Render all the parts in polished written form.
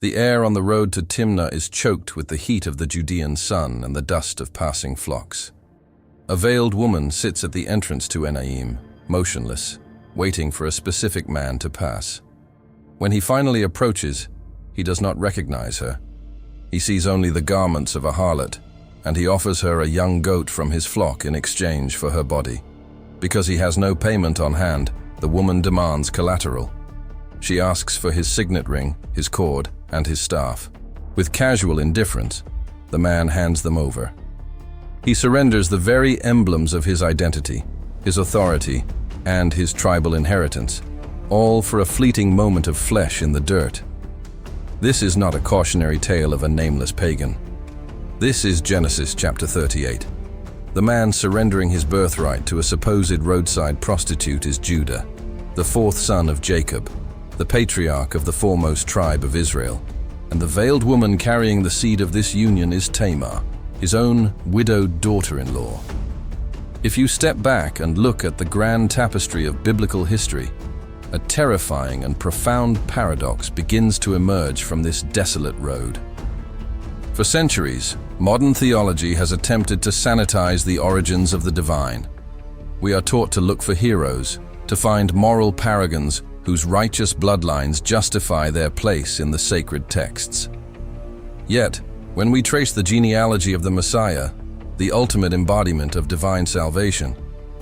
The air on the road to Timnah is choked with the heat of the Judean sun and the dust of passing flocks. A veiled woman sits at the entrance to Enaim, motionless, waiting for a specific man to pass. When he finally approaches, he does not recognize her. He sees only the garments of a harlot, and he offers her a young goat from his flock in exchange for her body. Because he has no payment on hand, the woman demands collateral. She asks for his signet ring, his cord, and his staff. With casual indifference, the man hands them over. He surrenders the very emblems of his identity, his authority, and his tribal inheritance, all for a fleeting moment of flesh in the dirt. This is not a cautionary tale of a nameless pagan. This is Genesis chapter 38. The man surrendering his birthright to a supposed roadside prostitute is Judah, the fourth son of Jacob, the patriarch of the foremost tribe of Israel. And the veiled woman carrying the seed of this union is Tamar, his own widowed daughter-in-law. If you step back and look at the grand tapestry of biblical history, a terrifying and profound paradox begins to emerge from this desolate road. For centuries, modern theology has attempted to sanitize the origins of the divine. We are taught to look for heroes, to find moral paragons whose righteous bloodlines justify their place in the sacred texts. Yet, when we trace the genealogy of the Messiah, the ultimate embodiment of divine salvation,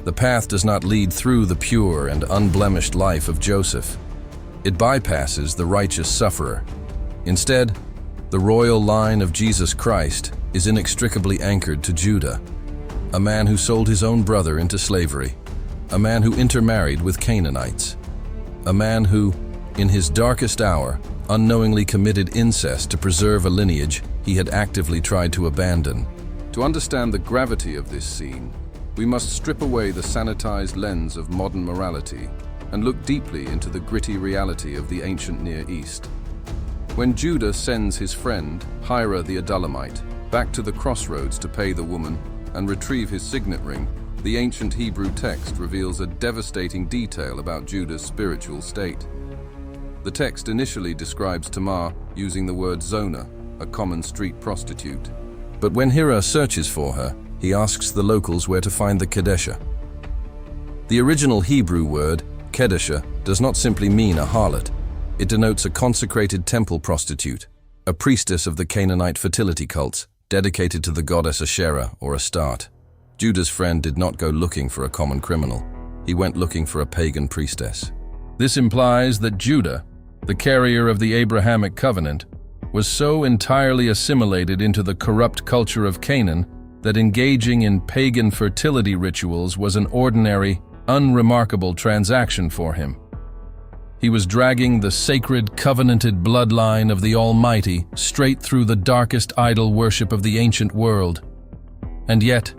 the path does not lead through the pure and unblemished life of Joseph. It bypasses the righteous sufferer. Instead, the royal line of Jesus Christ is inextricably anchored to Judah, a man who sold his own brother into slavery, a man who intermarried with Canaanites, a man who, in his darkest hour, unknowingly committed incest to preserve a lineage he had actively tried to abandon. To understand the gravity of this scene, we must strip away the sanitized lens of modern morality and look deeply into the gritty reality of the ancient Near East. When Judah sends his friend, Hira the Adullamite, back to the Crossroads to pay the woman and retrieve his signet ring, the ancient Hebrew text reveals a devastating detail about Judah's spiritual state. The text initially describes Tamar using the word zona, a common street prostitute. But when Hira searches for her, he asks the locals where to find the Kedeshah. The original Hebrew word, Kedeshah, does not simply mean a harlot. It denotes a consecrated temple prostitute, a priestess of the Canaanite fertility cults, dedicated to the goddess Asherah or Astarte. Judah's friend did not go looking for a common criminal. He went looking for a pagan priestess. This implies that Judah, the carrier of the Abrahamic covenant, was so entirely assimilated into the corrupt culture of Canaan that engaging in pagan fertility rituals was an ordinary, unremarkable transaction for him. He was dragging the sacred, covenanted bloodline of the Almighty straight through the darkest idol worship of the ancient world. And yet,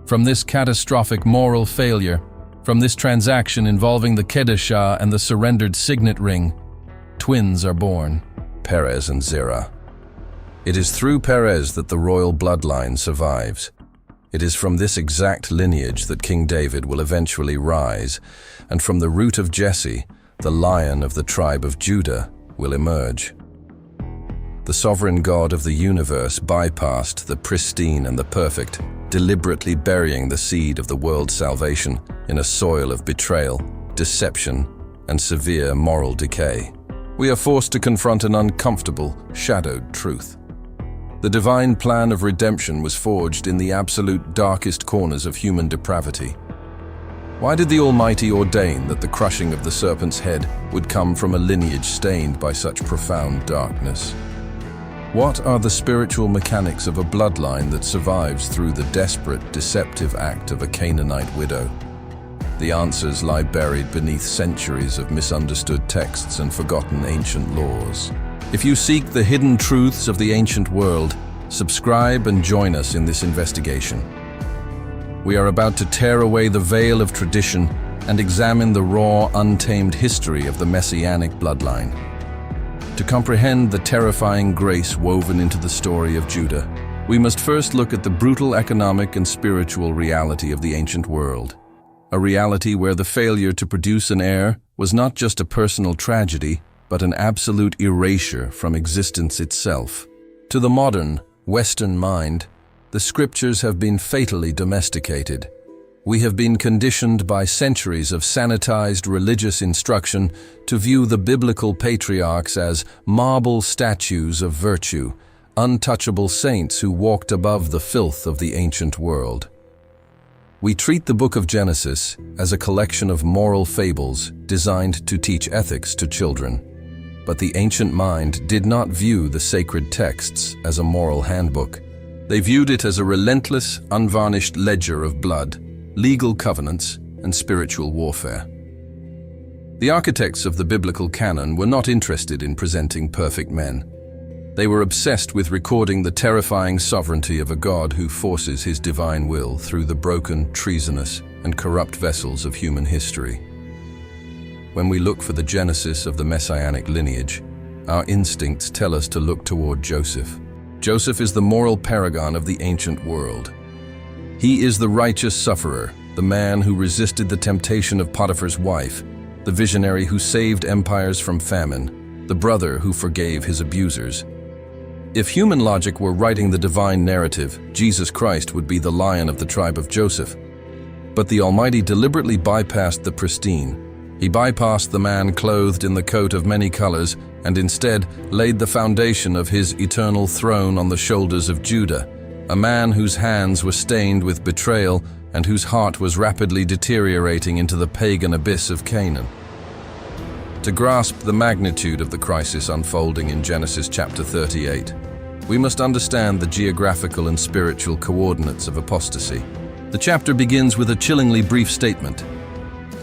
from this catastrophic moral failure, from this transaction involving the Kedeshah and the surrendered signet ring, twins are born, Perez and Zerah. It is through Perez that the royal bloodline survives. It is from this exact lineage that King David will eventually rise, and from the root of Jesse, the lion of the tribe of Judah will emerge. The sovereign God of the universe bypassed the pristine and the perfect, deliberately burying the seed of the world's salvation in a soil of betrayal, deception, and severe moral decay. We are forced to confront an uncomfortable, shadowed truth. The divine plan of redemption was forged in the absolute darkest corners of human depravity. Why did the Almighty ordain that the crushing of the serpent's head would come from a lineage stained by such profound darkness? What are the spiritual mechanics of a bloodline that survives through the desperate, deceptive act of a Canaanite widow? The answers lie buried beneath centuries of misunderstood texts and forgotten ancient laws. If you seek the hidden truths of the ancient world, subscribe and join us in this investigation. We are about to tear away the veil of tradition and examine the raw, untamed history of the messianic bloodline. To comprehend the terrifying grace woven into the story of Judah, we must first look at the brutal economic and spiritual reality of the ancient world. A reality where the failure to produce an heir was not just a personal tragedy, but but an absolute erasure from existence itself. To the modern, Western mind, the scriptures have been fatally domesticated. We have been conditioned by centuries of sanitized religious instruction to view the biblical patriarchs as marble statues of virtue, untouchable saints who walked above the filth of the ancient world. We treat the book of Genesis as a collection of moral fables designed to teach ethics to children. But the ancient mind did not view the sacred texts as a moral handbook. They viewed it as a relentless, unvarnished ledger of blood, legal covenants, and spiritual warfare. The architects of the biblical canon were not interested in presenting perfect men. They were obsessed with recording the terrifying sovereignty of a God who forces his divine will through the broken, treasonous, and corrupt vessels of human history. When we look for the genesis of the messianic lineage, our instincts tell us to look toward Joseph. Joseph is the moral paragon of the ancient world. He is the righteous sufferer, the man who resisted the temptation of Potiphar's wife, the visionary who saved empires from famine, the brother who forgave his abusers. If human logic were writing the divine narrative, Jesus Christ would be the Lion of the tribe of Joseph. But the Almighty deliberately bypassed the pristine. He bypassed the man clothed in the coat of many colors and instead laid the foundation of his eternal throne on the shoulders of Judah, a man whose hands were stained with betrayal and whose heart was rapidly deteriorating into the pagan abyss of Canaan. To grasp the magnitude of the crisis unfolding in Genesis chapter 38, we must understand the geographical and spiritual coordinates of apostasy. The chapter begins with a chillingly brief statement.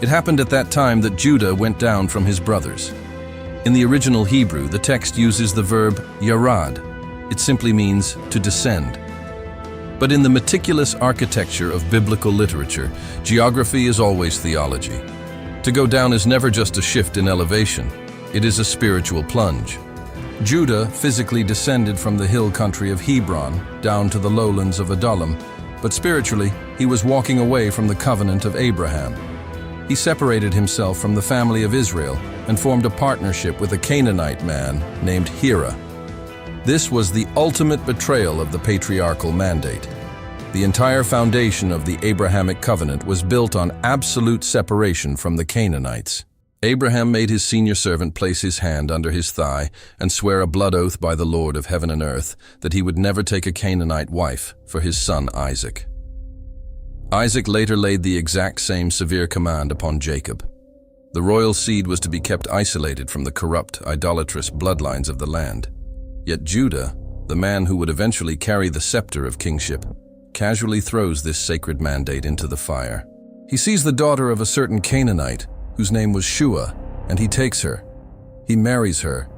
It happened at that time that Judah went down from his brothers. In the original Hebrew, the text uses the verb yarad. It simply means to descend. But in the meticulous architecture of biblical literature, geography is always theology. To go down is never just a shift in elevation, it is a spiritual plunge. Judah physically descended from the hill country of Hebron down to the lowlands of Adullam, but spiritually, he was walking away from the covenant of Abraham. He separated himself from the family of Israel and formed a partnership with a Canaanite man named Hira. This was the ultimate betrayal of the patriarchal mandate. The entire foundation of the Abrahamic covenant was built on absolute separation from the Canaanites. Abraham made his senior servant place his hand under his thigh and swear a blood oath by the Lord of heaven and earth that he would never take a Canaanite wife for his son Isaac. Isaac later laid the exact same severe command upon Jacob. The royal seed was to be kept isolated from the corrupt, idolatrous bloodlines of the land. Yet Judah, the man who would eventually carry the scepter of kingship, casually throws this sacred mandate into the fire. He sees the daughter of a certain Canaanite, whose name was Shua, and he takes her. He marries her.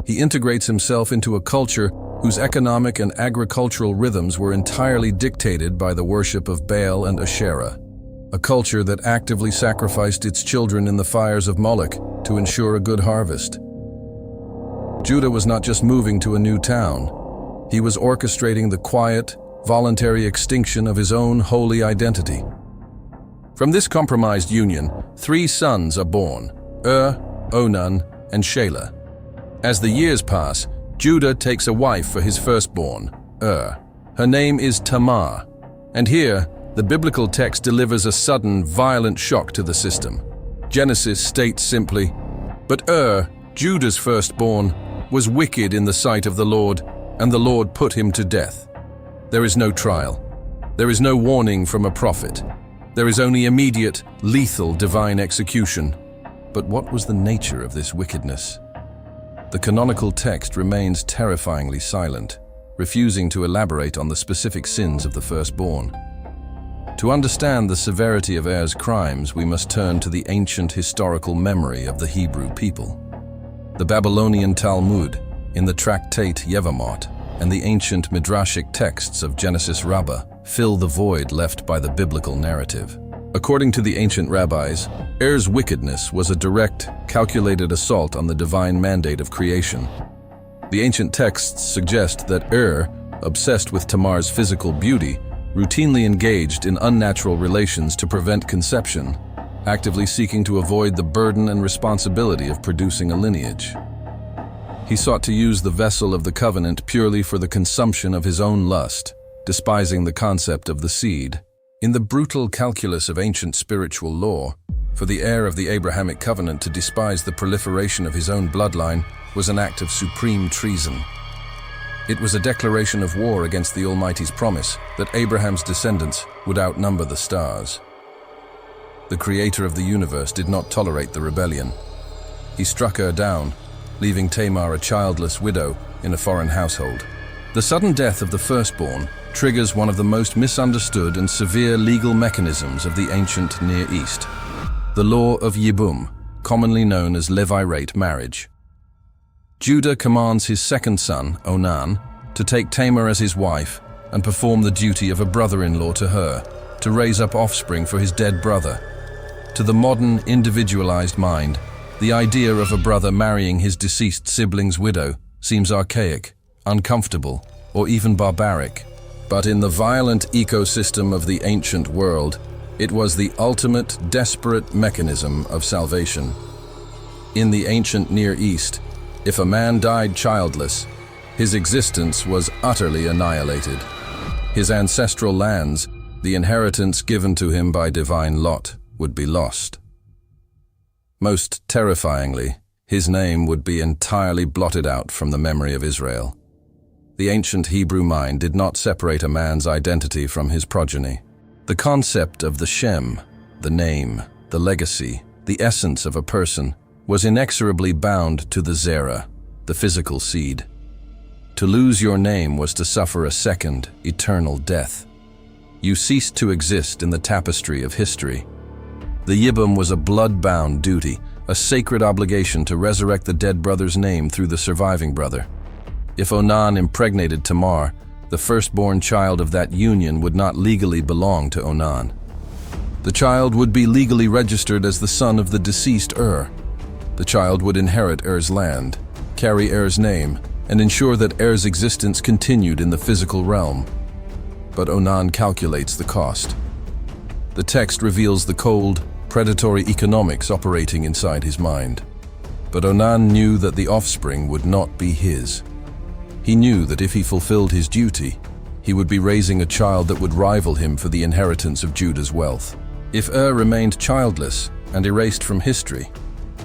He integrates himself into a culture whose economic and agricultural rhythms were entirely dictated by the worship of Baal and Asherah, a culture that actively sacrificed its children in the fires of Moloch to ensure a good harvest. Judah was not just moving to a new town. He was orchestrating the quiet, voluntary extinction of his own holy identity. From this compromised union, 3 sons are born: Onan, and Shelah. As the years pass, Judah takes a wife for his firstborn, Her name is Tamar, and here, the biblical text delivers a sudden, violent shock to the system. Genesis states simply, "But Judah's firstborn, was wicked in the sight of the Lord, and the Lord put him to death." There is no trial. There is no warning from a prophet. There is only immediate, lethal divine execution. But what was the nature of this wickedness? The canonical text remains terrifyingly silent, refusing to elaborate on the specific sins of the firstborn. To understand the severity of Er's crimes, we must turn to the ancient historical memory of the Hebrew people. The Babylonian Talmud, in the tractate Yevamot, and the ancient Midrashic texts of Genesis Rabbah fill the void left by the biblical narrative. According to the ancient rabbis, Er's wickedness was a direct, calculated assault on the divine mandate of creation. The ancient texts suggest that obsessed with Tamar's physical beauty, routinely engaged in unnatural relations to prevent conception, actively seeking to avoid the burden and responsibility of producing a lineage. He sought to use the vessel of the covenant purely for the consumption of his own lust, despising the concept of the seed. In the brutal calculus of ancient spiritual law, for the heir of the Abrahamic covenant to despise the proliferation of his own bloodline was an act of supreme treason. It was a declaration of war against the Almighty's promise that Abraham's descendants would outnumber the stars. The Creator of the universe did not tolerate the rebellion. He struck her down, leaving Tamar a childless widow in a foreign household. The sudden death of the firstborn triggers one of the most misunderstood and severe legal mechanisms of the ancient Near East, the law of Yibum, commonly known as levirate marriage. Judah commands his second son, Onan, to take Tamar as his wife and perform the duty of a brother-in-law to her, to raise up offspring for his dead brother. To the modern, individualized mind, the idea of a brother marrying his deceased sibling's widow seems archaic, uncomfortable, or even barbaric. But in the violent ecosystem of the ancient world, it was the ultimate, desperate mechanism of salvation. In the ancient Near East, if a man died childless, his existence was utterly annihilated. His ancestral lands, the inheritance given to him by divine lot, would be lost. Most terrifyingly, his name would be entirely blotted out from the memory of Israel. The ancient Hebrew mind did not separate a man's identity from his progeny. The concept of the Shem, the name, the legacy, the essence of a person, was inexorably bound to the Zerah, the physical seed. To lose your name was to suffer a second, eternal death. You ceased to exist in the tapestry of history. The Yibum was a blood-bound duty, a sacred obligation to resurrect the dead brother's name through the surviving brother. If Onan impregnated Tamar, the firstborn child of that union would not legally belong to Onan. The child would be legally registered as the son of the deceased The child would inherit Er's land, carry Er's name, and ensure that Er's existence continued in the physical realm. But Onan calculates the cost. The text reveals the cold, predatory economics operating inside his mind. But Onan knew that the offspring would not be his. He knew that if he fulfilled his duty, he would be raising a child that would rival him for the inheritance of Judah's wealth. If remained childless and erased from history,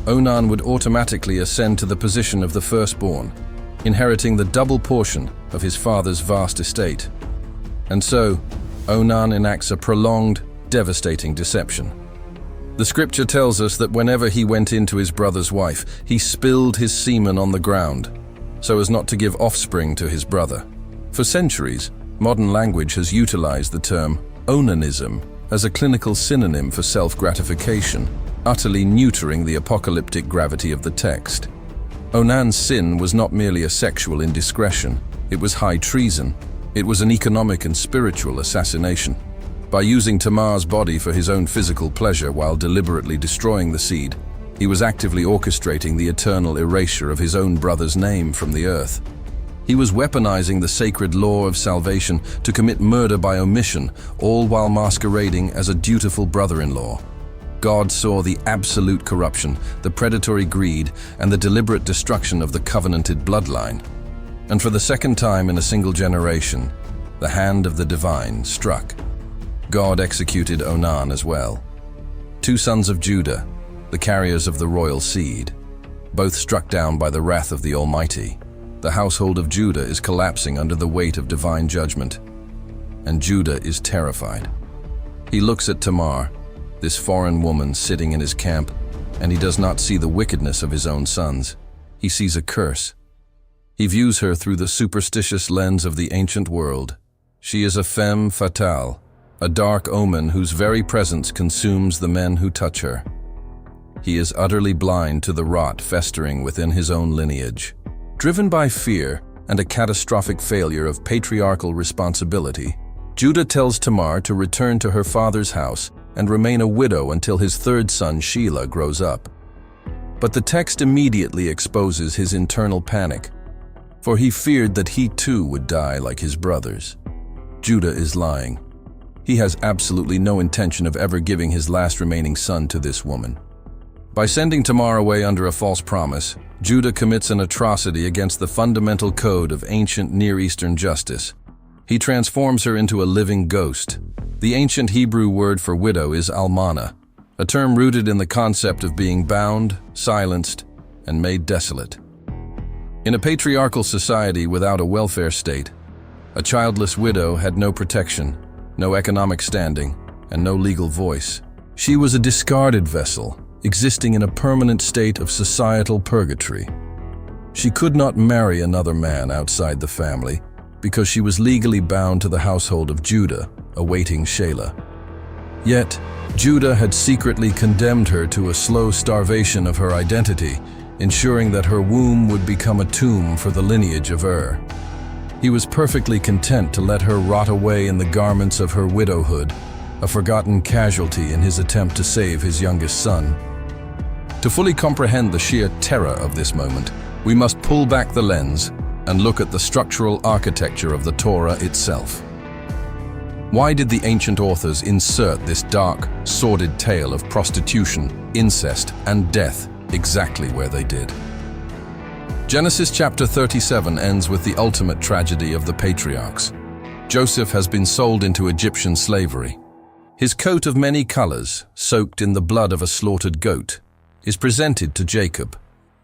Onan would automatically ascend to the position of the firstborn, inheriting the double portion of his father's vast estate. And so, Onan enacts a prolonged, devastating deception. The scripture tells us that whenever he went into his brother's wife, he spilled his semen on the ground, so as not to give offspring to his brother. For centuries, modern language has utilized the term onanism as a clinical synonym for self-gratification, utterly neutering the apocalyptic gravity of the text. Onan's sin was not merely a sexual indiscretion, it was high treason. It was an economic and spiritual assassination. By using Tamar's body for his own physical pleasure while deliberately destroying the seed, he was actively orchestrating the eternal erasure of his own brother's name from the earth. He was weaponizing the sacred law of salvation to commit murder by omission, all while masquerading as a dutiful brother-in-law. God saw the absolute corruption, the predatory greed, and the deliberate destruction of the covenanted bloodline. And for the second time in a single generation, the hand of the divine struck. God executed Onan as well. Two sons of Judah, the carriers of the royal seed, both struck down by the wrath of the Almighty. The household of Judah is collapsing under the weight of divine judgment, and Judah is terrified. He looks at Tamar, this foreign woman sitting in his camp, and he does not see the wickedness of his own sons. He sees a curse. He views her through the superstitious lens of the ancient world. She is a femme fatale, a dark omen whose very presence consumes the men who touch her. He is utterly blind to the rot festering within his own lineage. Driven by fear and a catastrophic failure of patriarchal responsibility, Judah tells Tamar to return to her father's house and remain a widow until his third son Shelah grows up. But the text immediately exposes his internal panic, for he feared that he too would die like his brothers. Judah is lying. He has absolutely no intention of ever giving his last remaining son to this woman. By sending Tamar away under a false promise, Judah commits an atrocity against the fundamental code of ancient Near Eastern justice. He transforms her into a living ghost. The ancient Hebrew word for widow is almana, a term rooted in the concept of being bound, silenced, and made desolate. In a patriarchal society without a welfare state, a childless widow had no protection, no economic standing, and no legal voice. She was a discarded vessel, existing in a permanent state of societal purgatory. She could not marry another man outside the family because she was legally bound to the household of Judah, awaiting Shelah. Yet, Judah had secretly condemned her to a slow starvation of her identity, ensuring that her womb would become a tomb for the lineage of He was perfectly content to let her rot away in the garments of her widowhood, a forgotten casualty in his attempt to save his youngest son. To fully comprehend the sheer terror of this moment, we must pull back the lens and look at the structural architecture of the Torah itself. Why did the ancient authors insert this dark, sordid tale of prostitution, incest, and death exactly where they did? Genesis chapter 37 ends with the ultimate tragedy of the patriarchs. Joseph has been sold into Egyptian slavery. His coat of many colors, soaked in the blood of a slaughtered goat, is presented to Jacob,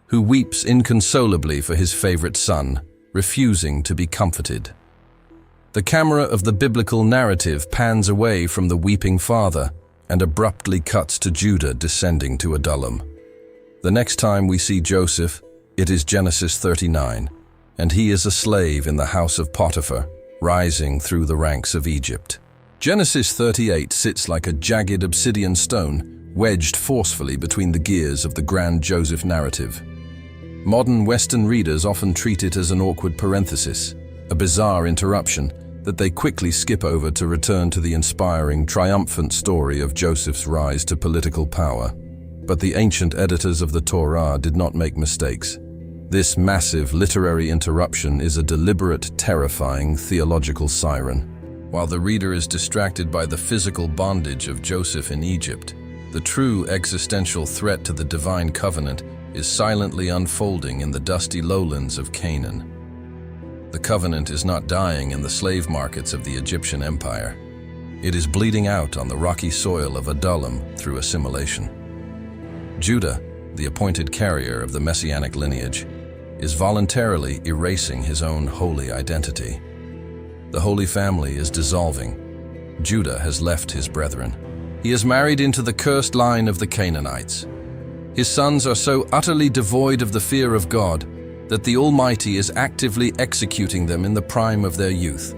who weeps inconsolably for his favorite son, refusing to be comforted. The camera of the biblical narrative pans away from the weeping father and abruptly cuts to Judah descending to Adullam. The next time we see Joseph, it is Genesis 39, and he is a slave in the house of Potiphar, rising through the ranks of Egypt. Genesis 38 sits like a jagged obsidian stone, wedged forcefully between the gears of the grand Joseph narrative. Modern Western readers often treat it as an awkward parenthesis, a bizarre interruption that they quickly skip over to return to the inspiring, triumphant story of Joseph's rise to political power. But the ancient editors of the Torah did not make mistakes. This massive literary interruption is a deliberate, terrifying theological siren. While the reader is distracted by the physical bondage of Joseph in Egypt, the true existential threat to the divine covenant is silently unfolding in the dusty lowlands of Canaan. The covenant is not dying in the slave markets of the Egyptian empire. It is bleeding out on the rocky soil of Adullam through assimilation. Judah, the appointed carrier of the messianic lineage, is voluntarily erasing his own holy identity. The Holy Family is dissolving. Judah has left his brethren. He is married into the cursed line of the Canaanites. His sons are so utterly devoid of the fear of God that the Almighty is actively executing them in the prime of their youth.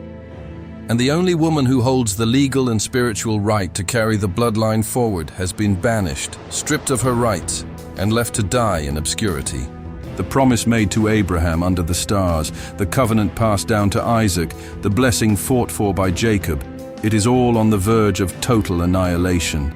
And the only woman who holds the legal and spiritual right to carry the bloodline forward has been banished, stripped of her rights, and left to die in obscurity. The promise made to Abraham under the stars, the covenant passed down to Isaac, the blessing fought for by Jacob, it is all on the verge of total annihilation.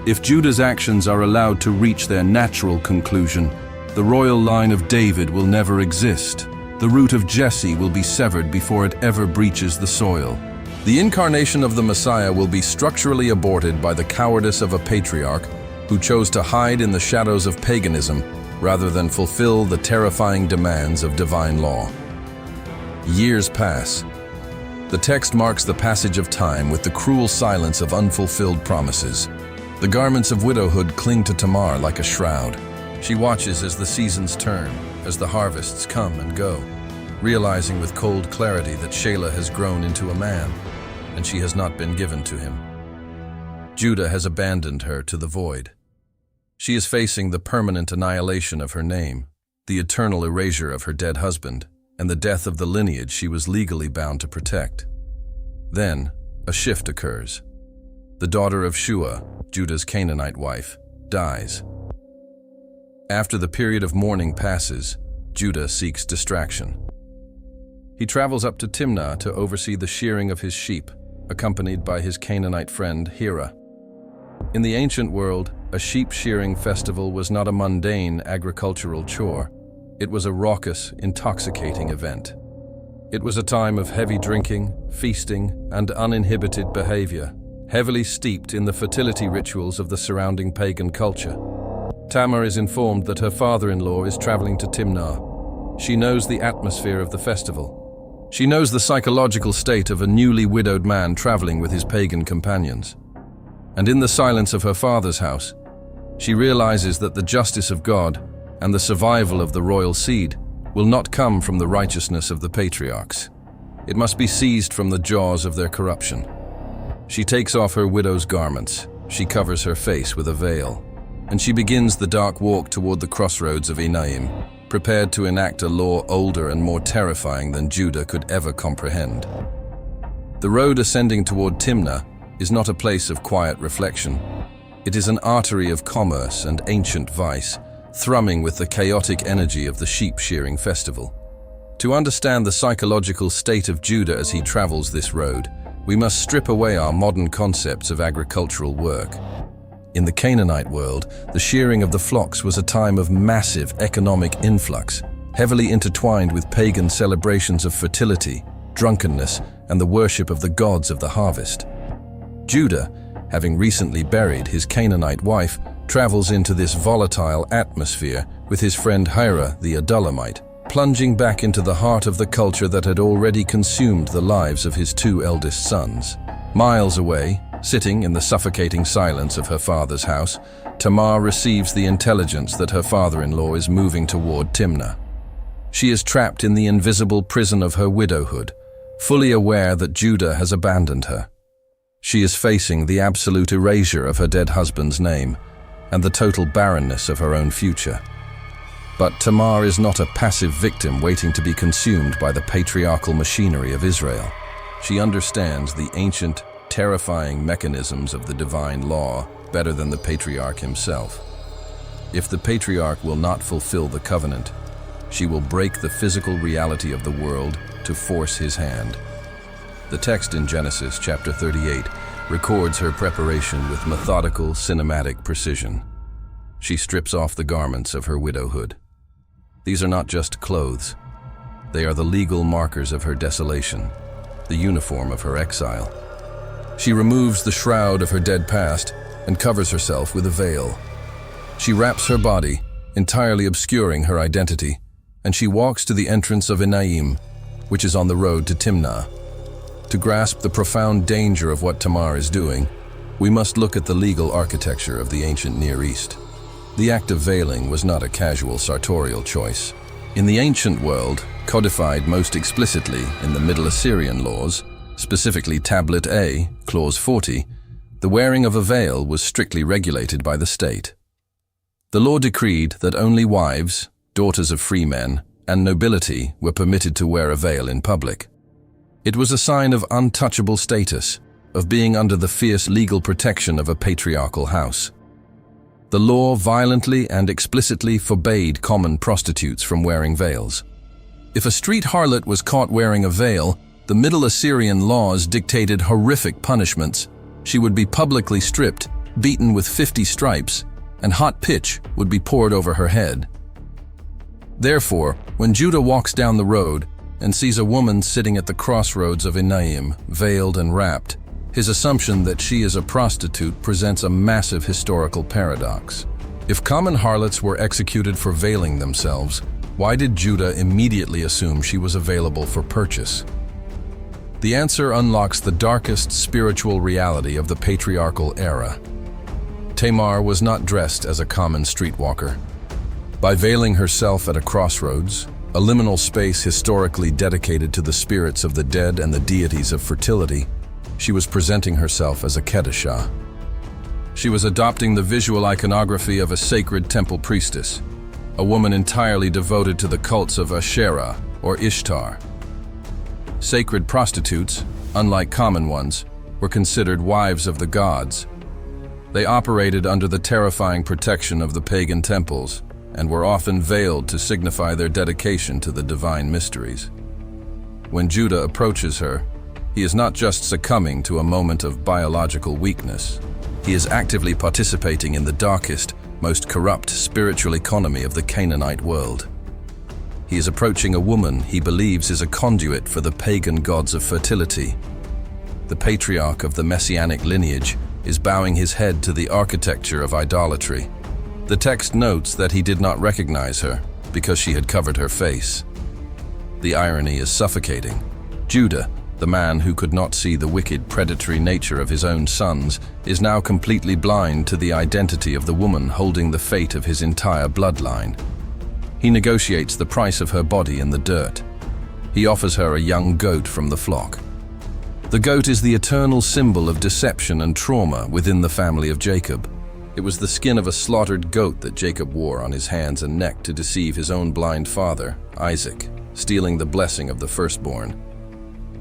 If Judah's actions are allowed to reach their natural conclusion, the royal line of David will never exist. The root of Jesse will be severed before it ever breaches the soil. The incarnation of the Messiah will be structurally aborted by the cowardice of a patriarch who chose to hide in the shadows of paganism rather than fulfill the terrifying demands of divine law. Years pass. The text marks the passage of time with the cruel silence of unfulfilled promises. The garments of widowhood cling to Tamar like a shroud. She watches as the seasons turn, as the harvests come and go, realizing with cold clarity that Shelah has grown into a man, and she has not been given to him. Judah has abandoned her to the void. She is facing the permanent annihilation of her name, the eternal erasure of her dead husband, and the death of the lineage she was legally bound to protect. Then, a shift occurs. The daughter of Shua, Judah's Canaanite wife, dies. After the period of mourning passes, Judah seeks distraction. He travels up to Timnah to oversee the shearing of his sheep, accompanied by his Canaanite friend Hira. In the ancient world, a sheep shearing festival was not a mundane agricultural chore. It was a raucous, intoxicating event. It was a time of heavy drinking, feasting, and uninhibited behavior, heavily steeped in the fertility rituals of the surrounding pagan culture. Tamar is informed that her father-in-law is traveling to Timnah. She knows the atmosphere of the festival. She knows the psychological state of a newly widowed man traveling with his pagan companions. And in the silence of her father's house, she realizes that the justice of God and the survival of the royal seed will not come from the righteousness of the patriarchs. It must be seized from the jaws of their corruption. She takes off her widow's garments, she covers her face with a veil, and she begins the dark walk toward the crossroads of Enaim, prepared to enact a law older and more terrifying than Judah could ever comprehend. The road ascending toward Timnah is not a place of quiet reflection. It is an artery of commerce and ancient vice, thrumming with the chaotic energy of the sheep-shearing festival. To understand the psychological state of Judah as he travels this road, we must strip away our modern concepts of agricultural work. In the Canaanite world, the shearing of the flocks was a time of massive economic influx, heavily intertwined with pagan celebrations of fertility, drunkenness, and the worship of the gods of the harvest. Judah, having recently buried his Canaanite wife, travels into this volatile atmosphere with his friend Hira the Adullamite, plunging back into the heart of the culture that had already consumed the lives of his two eldest sons. Miles away, sitting in the suffocating silence of her father's house, Tamar receives the intelligence that her father-in-law is moving toward Timnah. She is trapped in the invisible prison of her widowhood, fully aware that Judah has abandoned her. She is facing the absolute erasure of her dead husband's name and the total barrenness of her own future. But Tamar is not a passive victim waiting to be consumed by the patriarchal machinery of Israel. She understands the ancient, terrifying mechanisms of the divine law better than the patriarch himself. If the patriarch will not fulfill the covenant, she will break the physical reality of the world to force his hand. The text in Genesis chapter 38 records her preparation with methodical, cinematic precision. She strips off the garments of her widowhood. These are not just clothes. They are the legal markers of her desolation, the uniform of her exile. She removes the shroud of her dead past and covers herself with a veil. She wraps her body, entirely obscuring her identity, and she walks to the entrance of Enaim, which is on the road to Timnah. To grasp the profound danger of what Tamar is doing, we must look at the legal architecture of the ancient Near East. The act of veiling was not a casual sartorial choice. In the ancient world, codified most explicitly in the Middle Assyrian laws, specifically Tablet A, Clause 40, the wearing of a veil was strictly regulated by the state. The law decreed that only wives, daughters of free men, and nobility were permitted to wear a veil in public. It was a sign of untouchable status, of being under the fierce legal protection of a patriarchal house. The law violently and explicitly forbade common prostitutes from wearing veils. If a street harlot was caught wearing a veil, the Middle Assyrian laws dictated horrific punishments. She would be publicly stripped, beaten with 50 stripes, and hot pitch would be poured over her head. Therefore, when Judah walks down the road and sees a woman sitting at the crossroads of Enaim, veiled and wrapped, his assumption that she is a prostitute presents a massive historical paradox. If common harlots were executed for veiling themselves, why did Judah immediately assume she was available for purchase? The answer unlocks the darkest spiritual reality of the patriarchal era. Tamar was not dressed as a common streetwalker. By veiling herself at a crossroads, a liminal space historically dedicated to the spirits of the dead and the deities of fertility, she was presenting herself as a Kedeshah. She was adopting the visual iconography of a sacred temple priestess, a woman entirely devoted to the cults of Asherah or Ishtar. Sacred prostitutes, unlike common ones, were considered wives of the gods. They operated under the terrifying protection of the pagan temples and were often veiled to signify their dedication to the divine mysteries. When Judah approaches her, he is not just succumbing to a moment of biological weakness. He is actively participating in the darkest, most corrupt spiritual economy of the Canaanite world. He is approaching a woman he believes is a conduit for the pagan gods of fertility. The patriarch of the messianic lineage is bowing his head to the architecture of idolatry. The text notes that he did not recognize her because she had covered her face. The irony is suffocating. Judah, the man who could not see the wicked, predatory nature of his own sons, is now completely blind to the identity of the woman holding the fate of his entire bloodline. He negotiates the price of her body in the dirt. He offers her a young goat from the flock. The goat is the eternal symbol of deception and trauma within the family of Jacob. It was the skin of a slaughtered goat that Jacob wore on his hands and neck to deceive his own blind father, Isaac, stealing the blessing of the firstborn.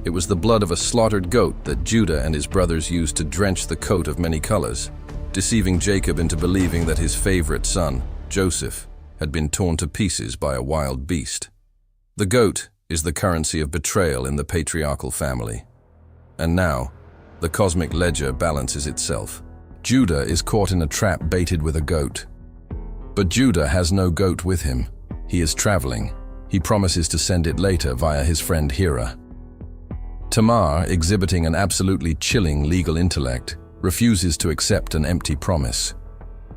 It was the blood of a slaughtered goat that Judah and his brothers used to drench the coat of many colors, deceiving Jacob into believing that his favorite son, Joseph, had been torn to pieces by a wild beast. The goat is the currency of betrayal in the patriarchal family. And now, the cosmic ledger balances itself. Judah is caught in a trap baited with a goat. But Judah has no goat with him. He is traveling. He promises to send it later via his friend Hira. Tamar, exhibiting an absolutely chilling legal intellect, refuses to accept an empty promise.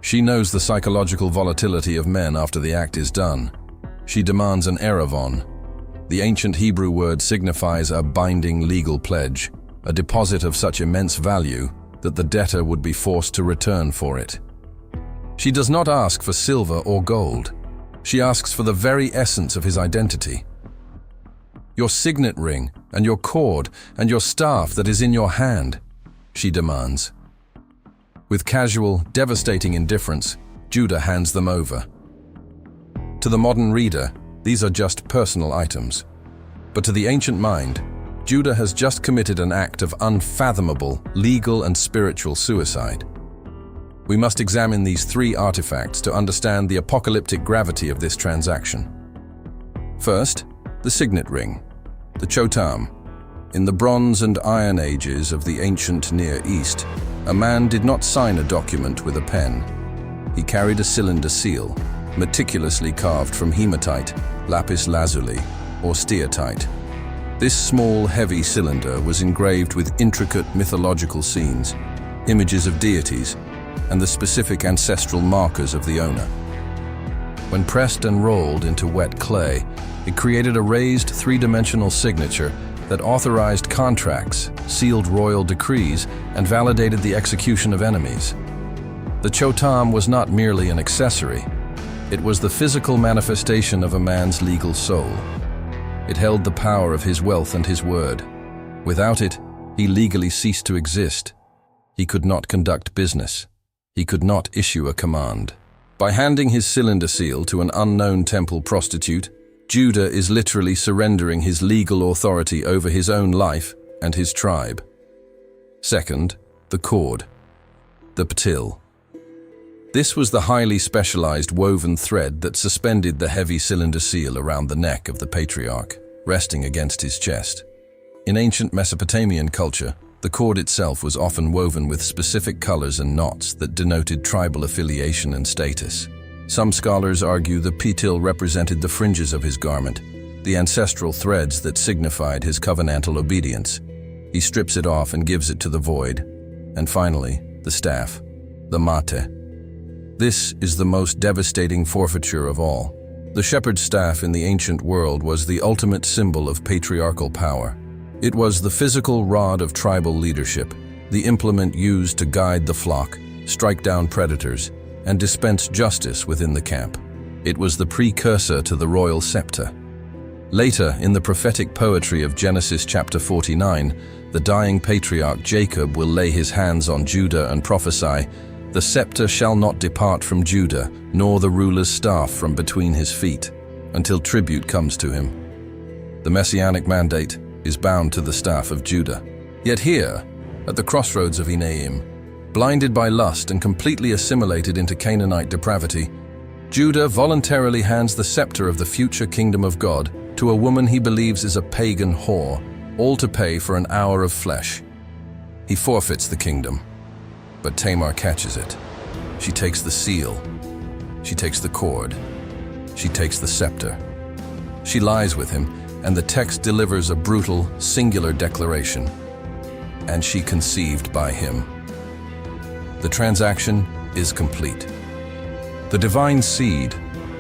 She knows the psychological volatility of men after the act is done. She demands an eravon. The ancient Hebrew word signifies a binding legal pledge, a deposit of such immense value that the debtor would be forced to return for it. She does not ask for silver or gold. She asks for the very essence of his identity. Your signet ring, and your cord, and your staff that is in your hand, she demands. With casual, devastating indifference, Judah hands them over. To the modern reader, these are just personal items. But to the ancient mind, Judah has just committed an act of unfathomable legal and spiritual suicide. We must examine these three artifacts to understand the apocalyptic gravity of this transaction. First, the signet ring, the chotam. In the Bronze and Iron Ages of the ancient Near East, a man did not sign a document with a pen. He carried a cylinder seal, meticulously carved from hematite, lapis lazuli, or steatite. This small, heavy cylinder was engraved with intricate mythological scenes, images of deities, and the specific ancestral markers of the owner. When pressed and rolled into wet clay, it created a raised three-dimensional signature that authorized contracts, sealed royal decrees, and validated the execution of enemies. The chotam was not merely an accessory. It was the physical manifestation of a man's legal soul. It held the power of his wealth and his word. Without it, he legally ceased to exist. He could not conduct business. He could not issue a command. By handing his cylinder seal to an unknown temple prostitute, Judah is literally surrendering his legal authority over his own life and his tribe. Second, the cord, the ptil. This was the highly specialized woven thread that suspended the heavy cylinder seal around the neck of the patriarch, resting against his chest. In ancient Mesopotamian culture, the cord itself was often woven with specific colors and knots that denoted tribal affiliation and status. Some scholars argue the ptil represented the fringes of his garment, the ancestral threads that signified his covenantal obedience. He strips it off and gives it to the void. And finally, the staff, the mate. This is the most devastating forfeiture of all. The shepherd's staff in the ancient world was the ultimate symbol of patriarchal power. It was the physical rod of tribal leadership, the implement used to guide the flock, strike down predators, and dispense justice within the camp. It was the precursor to the royal scepter. Later, in the prophetic poetry of Genesis chapter 49, the dying patriarch Jacob will lay his hands on Judah and prophesy, "The scepter shall not depart from Judah, nor the ruler's staff from between his feet, until tribute comes to him." The messianic mandate is bound to the staff of Judah. Yet here, at the crossroads of Enaim, blinded by lust and completely assimilated into Canaanite depravity, Judah voluntarily hands the scepter of the future kingdom of God to a woman he believes is a pagan whore, all to pay for an hour of flesh. He forfeits the kingdom, but Tamar catches it. She takes the seal. She takes the cord. She takes the scepter. She lies with him, and the text delivers a brutal, singular declaration. And she conceived by him. The transaction is complete. The divine seed,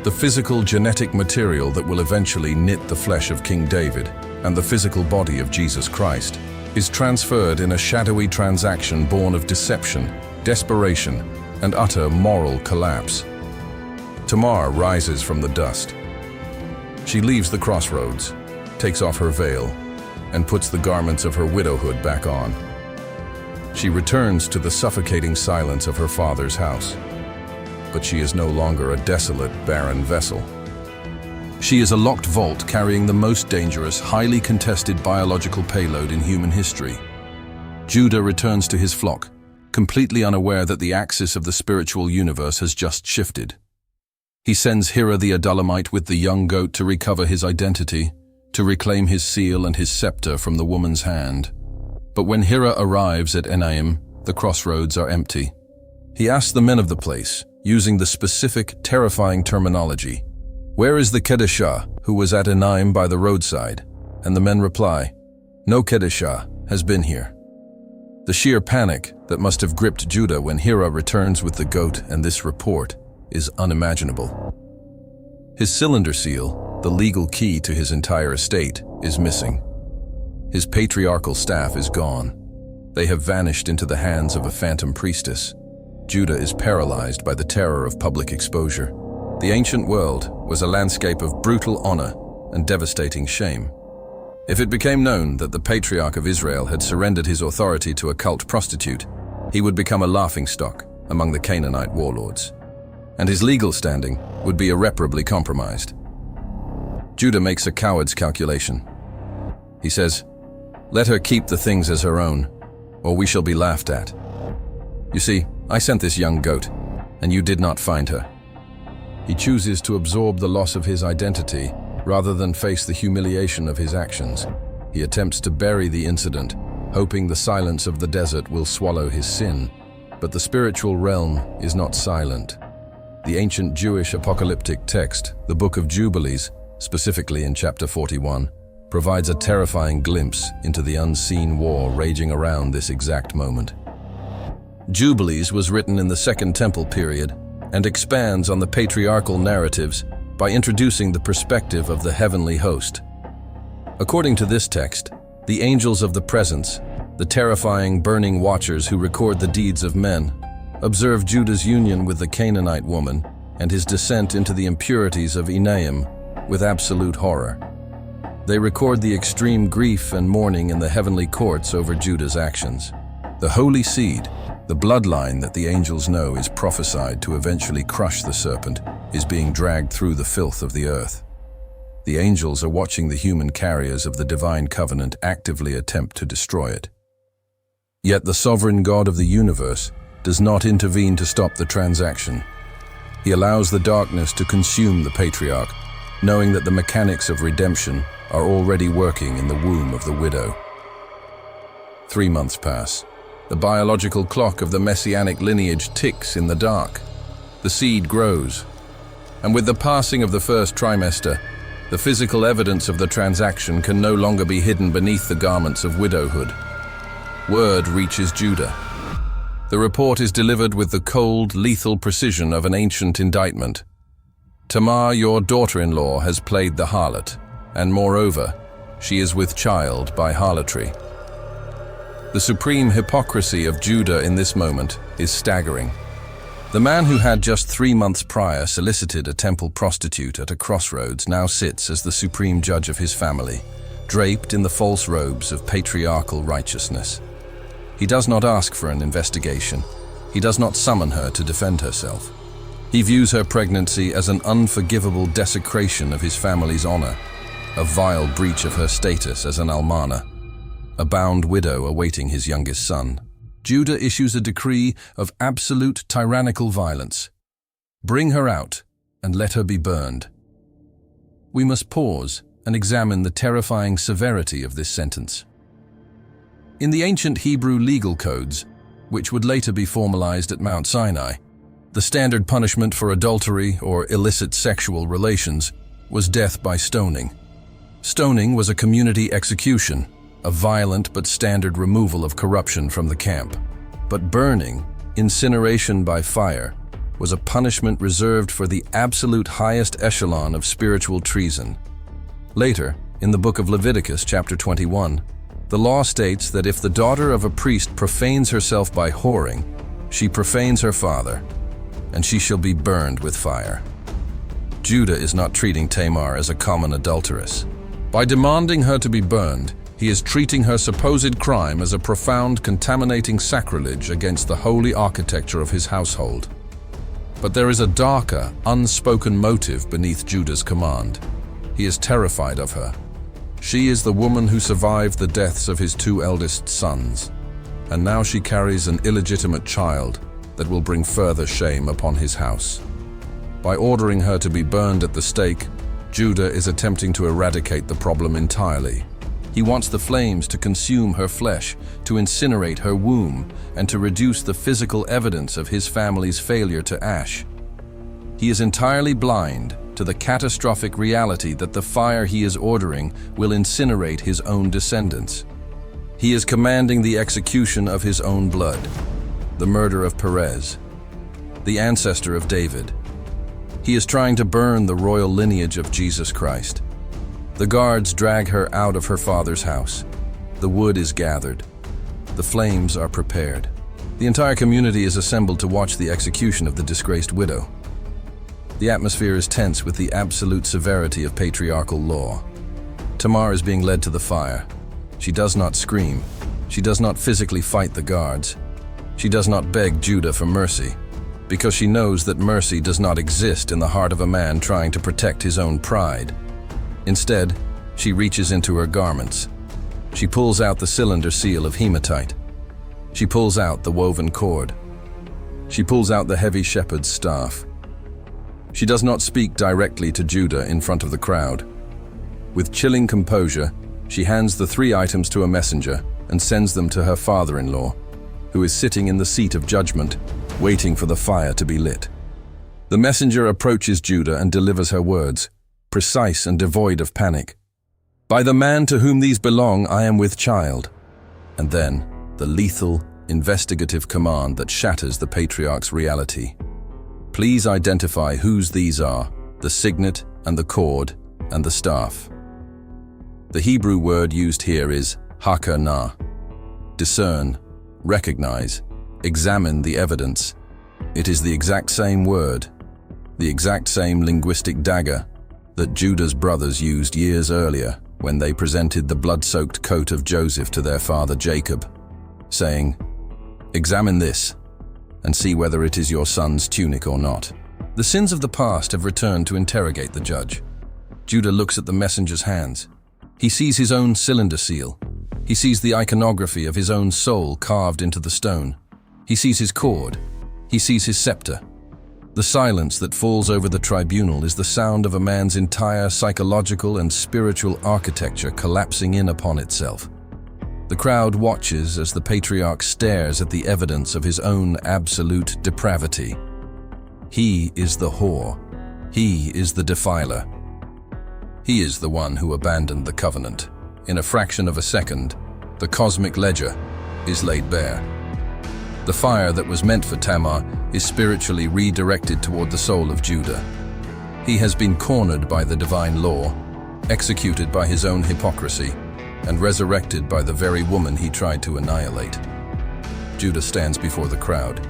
the physical genetic material that will eventually knit the flesh of King David and the physical body of Jesus Christ, is transferred in a shadowy transaction born of deception, desperation, and utter moral collapse. Tamar rises from the dust. She leaves the crossroads, takes off her veil, and puts the garments of her widowhood back on. She returns to the suffocating silence of her father's house. But she is no longer a desolate, barren vessel. She is a locked vault carrying the most dangerous, highly contested biological payload in human history. Judah returns to his flock, completely unaware that the axis of the spiritual universe has just shifted. He sends Hira the Adullamite with the young goat to recover his identity, to reclaim his seal and his scepter from the woman's hand. But when Hira arrives at Enaim, the crossroads are empty. He asks the men of the place, using the specific, terrifying terminology, "Where is the Kedeshah who was at Enaim by the roadside?" And the men reply, "No Kedeshah has been here." The sheer panic that must have gripped Judah when Hira returns with the goat and this report is unimaginable. His cylinder seal, the legal key to his entire estate, is missing. His patriarchal staff is gone. They have vanished into the hands of a phantom priestess. Judah is paralyzed by the terror of public exposure. The ancient world was a landscape of brutal honor and devastating shame. If it became known that the patriarch of Israel had surrendered his authority to a cult prostitute, he would become a laughingstock among the Canaanite warlords, and his legal standing would be irreparably compromised. Judah makes a coward's calculation. He says, "Let her keep the things as her own, or we shall be laughed at. You see, I sent this young goat, and you did not find her." He chooses to absorb the loss of his identity rather than face the humiliation of his actions. He attempts to bury the incident, hoping the silence of the desert will swallow his sin. But the spiritual realm is not silent. The ancient Jewish apocalyptic text, the Book of Jubilees, specifically in chapter 41, provides a terrifying glimpse into the unseen war raging around this exact moment. Jubilees was written in the Second Temple period and expands on the patriarchal narratives by introducing the perspective of the heavenly host. According to this text, the angels of the presence, the terrifying burning watchers who record the deeds of men, observe Judah's union with the Canaanite woman and his descent into the impurities of Enaim with absolute horror. They record the extreme grief and mourning in the heavenly courts over Judah's actions. The holy seed, the bloodline that the angels know is prophesied to eventually crush the serpent, is being dragged through the filth of the earth. The angels are watching the human carriers of the divine covenant actively attempt to destroy it. Yet the sovereign God of the universe does not intervene to stop the transaction. He allows the darkness to consume the patriarch, knowing that the mechanics of redemption are already working in the womb of the widow. 3 months pass. The biological clock of the messianic lineage ticks in the dark. The seed grows. And with the passing of the first trimester, the physical evidence of the transaction can no longer be hidden beneath the garments of widowhood. Word reaches Judah. The report is delivered with the cold, lethal precision of an ancient indictment. Tamar, your daughter-in-law, has played the harlot, and moreover, she is with child by harlotry. The supreme hypocrisy of Judah in this moment is staggering. The man who had just 3 months prior solicited a temple prostitute at a crossroads now sits as the supreme judge of his family, draped in the false robes of patriarchal righteousness. He does not ask for an investigation. He does not summon her to defend herself. He views her pregnancy as an unforgivable desecration of his family's honor, a vile breach of her status as an almana, a bound widow awaiting his youngest son. Judah issues a decree of absolute tyrannical violence. Bring her out and let her be burned. We must pause and examine the terrifying severity of this sentence. In the ancient Hebrew legal codes, which would later be formalized at Mount Sinai, the standard punishment for adultery or illicit sexual relations was death by stoning. Stoning was a community execution, a violent but standard removal of corruption from the camp. But burning, incineration by fire, was a punishment reserved for the absolute highest echelon of spiritual treason. Later, in the book of Leviticus, chapter 21, the law states that if the daughter of a priest profanes herself by whoring, she profanes her father, and she shall be burned with fire. Judah is not treating Tamar as a common adulteress. By demanding her to be burned, he is treating her supposed crime as a profound, contaminating sacrilege against the holy architecture of his household. But there is a darker, unspoken motive beneath Judah's command. He is terrified of her. She is the woman who survived the deaths of his two eldest sons, and now she carries an illegitimate child that will bring further shame upon his house. By ordering her to be burned at the stake, Judah is attempting to eradicate the problem entirely. He wants the flames to consume her flesh, to incinerate her womb, and to reduce the physical evidence of his family's failure to ash. He is entirely blind to the catastrophic reality that the fire he is ordering will incinerate his own descendants. He is commanding the execution of his own blood, the murder of Perez, the ancestor of David. He is trying to burn the royal lineage of Jesus Christ. The guards drag her out of her father's house. The wood is gathered. The flames are prepared. The entire community is assembled to watch the execution of the disgraced widow. The atmosphere is tense with the absolute severity of patriarchal law. Tamar is being led to the fire. She does not scream. She does not physically fight the guards. She does not beg Judah for mercy, because she knows that mercy does not exist in the heart of a man trying to protect his own pride. Instead, she reaches into her garments. She pulls out the cylinder seal of hematite. She pulls out the woven cord. She pulls out the heavy shepherd's staff. She does not speak directly to Judah in front of the crowd. With chilling composure, she hands the 3 items to a messenger and sends them to her father-in-law, who is sitting in the seat of judgment, waiting for the fire to be lit. The messenger approaches Judah and delivers her words, precise and devoid of panic. "By the man to whom these belong, I am with child." And then, the lethal, investigative command that shatters the patriarch's reality. "Please identify whose these are, the signet and the cord and the staff." The Hebrew word used here is hakana. Discern, recognize, examine the evidence. It is the exact same word, the exact same linguistic dagger that Judah's brothers used years earlier when they presented the blood-soaked coat of Joseph to their father Jacob, saying, "Examine this and see whether it is your son's tunic or not." The sins of the past have returned to interrogate the judge. Judah looks at the messenger's hands. He sees his own cylinder seal. He sees the iconography of his own soul carved into the stone. He sees his cord. He sees his scepter. The silence that falls over the tribunal is the sound of a man's entire psychological and spiritual architecture collapsing in upon itself. The crowd watches as the patriarch stares at the evidence of his own absolute depravity. He is the whore. He is the defiler. He is the one who abandoned the covenant. In a fraction of a second, the cosmic ledger is laid bare. The fire that was meant for Tamar is spiritually redirected toward the soul of Judah. He has been cornered by the divine law, executed by his own hypocrisy, and resurrected by the very woman he tried to annihilate. Judah stands before the crowd.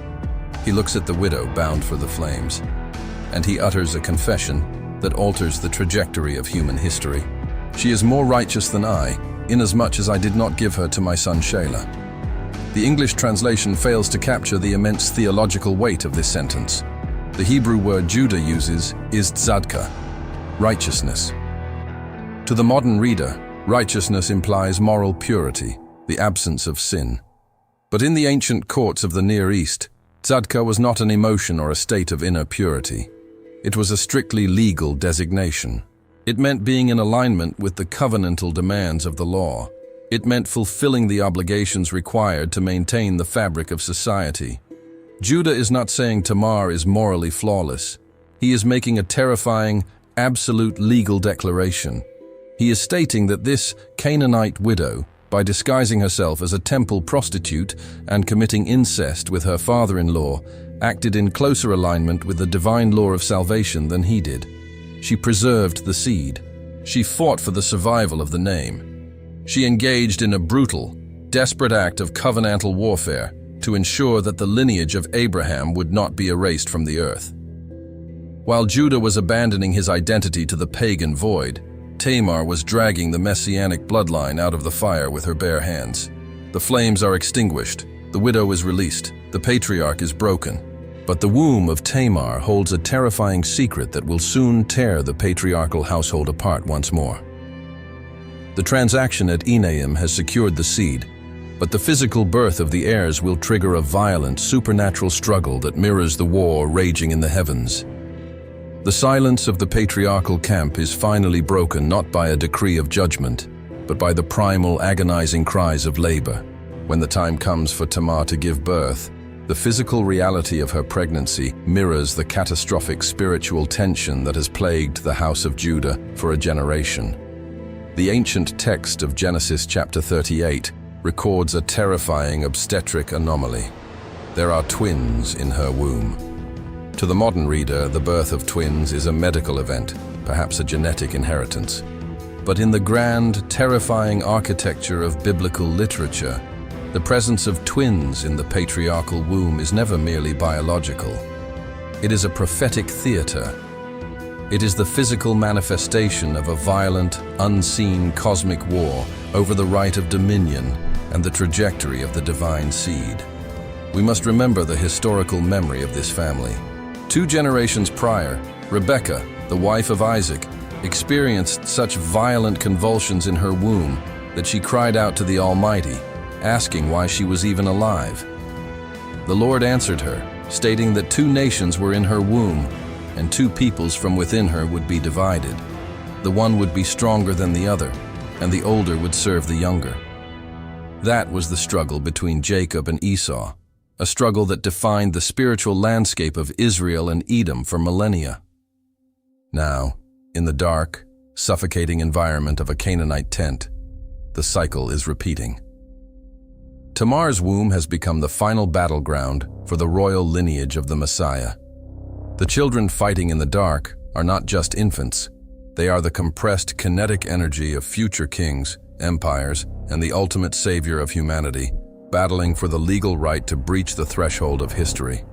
He looks at the widow bound for the flames, and he utters a confession that alters the trajectory of human history. "She is more righteous than I, inasmuch as I did not give her to my son Shelah." The English translation fails to capture the immense theological weight of this sentence. The Hebrew word Judah uses is tzadka, righteousness. To the modern reader, righteousness implies moral purity, the absence of sin. But in the ancient courts of the Near East, tzadka was not an emotion or a state of inner purity. It was a strictly legal designation. It meant being in alignment with the covenantal demands of the law. It meant fulfilling the obligations required to maintain the fabric of society. Judah is not saying Tamar is morally flawless. He is making a terrifying, absolute legal declaration. He is stating that this Canaanite widow, by disguising herself as a temple prostitute and committing incest with her father-in-law, acted in closer alignment with the divine law of salvation than he did. She preserved the seed. She fought for the survival of the name. She engaged in a brutal, desperate act of covenantal warfare to ensure that the lineage of Abraham would not be erased from the earth. While Judah was abandoning his identity to the pagan void, Tamar was dragging the messianic bloodline out of the fire with her bare hands. The flames are extinguished, the widow is released, the patriarch is broken. But the womb of Tamar holds a terrifying secret that will soon tear the patriarchal household apart once more. The transaction at Enaim has secured the seed, but the physical birth of the heirs will trigger a violent, supernatural struggle that mirrors the war raging in the heavens. The silence of the patriarchal camp is finally broken not by a decree of judgment, but by the primal, agonizing cries of labor. When the time comes for Tamar to give birth, the physical reality of her pregnancy mirrors the catastrophic spiritual tension that has plagued the house of Judah for a generation. The ancient text of Genesis chapter 38 records a terrifying obstetric anomaly. There are twins in her womb. To the modern reader, the birth of twins is a medical event, perhaps a genetic inheritance. But in the grand, terrifying architecture of biblical literature, the presence of twins in the patriarchal womb is never merely biological. It is a prophetic theater. It is the physical manifestation of a violent, unseen cosmic war over the right of dominion and the trajectory of the divine seed. We must remember the historical memory of this family. 2 generations prior, Rebekah, the wife of Isaac, experienced such violent convulsions in her womb that she cried out to the Almighty, asking why she was even alive. The Lord answered her, stating that 2 nations were in her womb, and 2 peoples from within her would be divided. The one would be stronger than the other, and the older would serve the younger. That was the struggle between Jacob and Esau, a struggle that defined the spiritual landscape of Israel and Edom for millennia. Now, in the dark, suffocating environment of a Canaanite tent, the cycle is repeating. Tamar's womb has become the final battleground for the royal lineage of the Messiah. The children fighting in the dark are not just infants. They are the compressed kinetic energy of future kings, empires, and the ultimate savior of humanity, battling for the legal right to breach the threshold of history.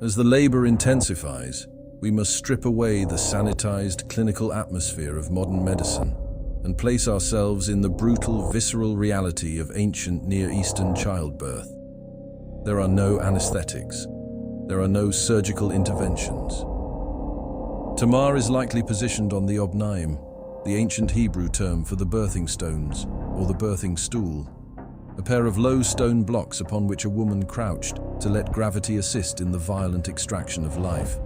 As the labor intensifies, we must strip away the sanitized clinical atmosphere of modern medicine and place ourselves in the brutal, visceral reality of ancient Near Eastern childbirth. There are no anesthetics. There are no surgical interventions. Tamar is likely positioned on the Enaim, the ancient Hebrew term for the birthing stones, or the birthing stool, a pair of low stone blocks upon which a woman crouched to let gravity assist in the violent extraction of life.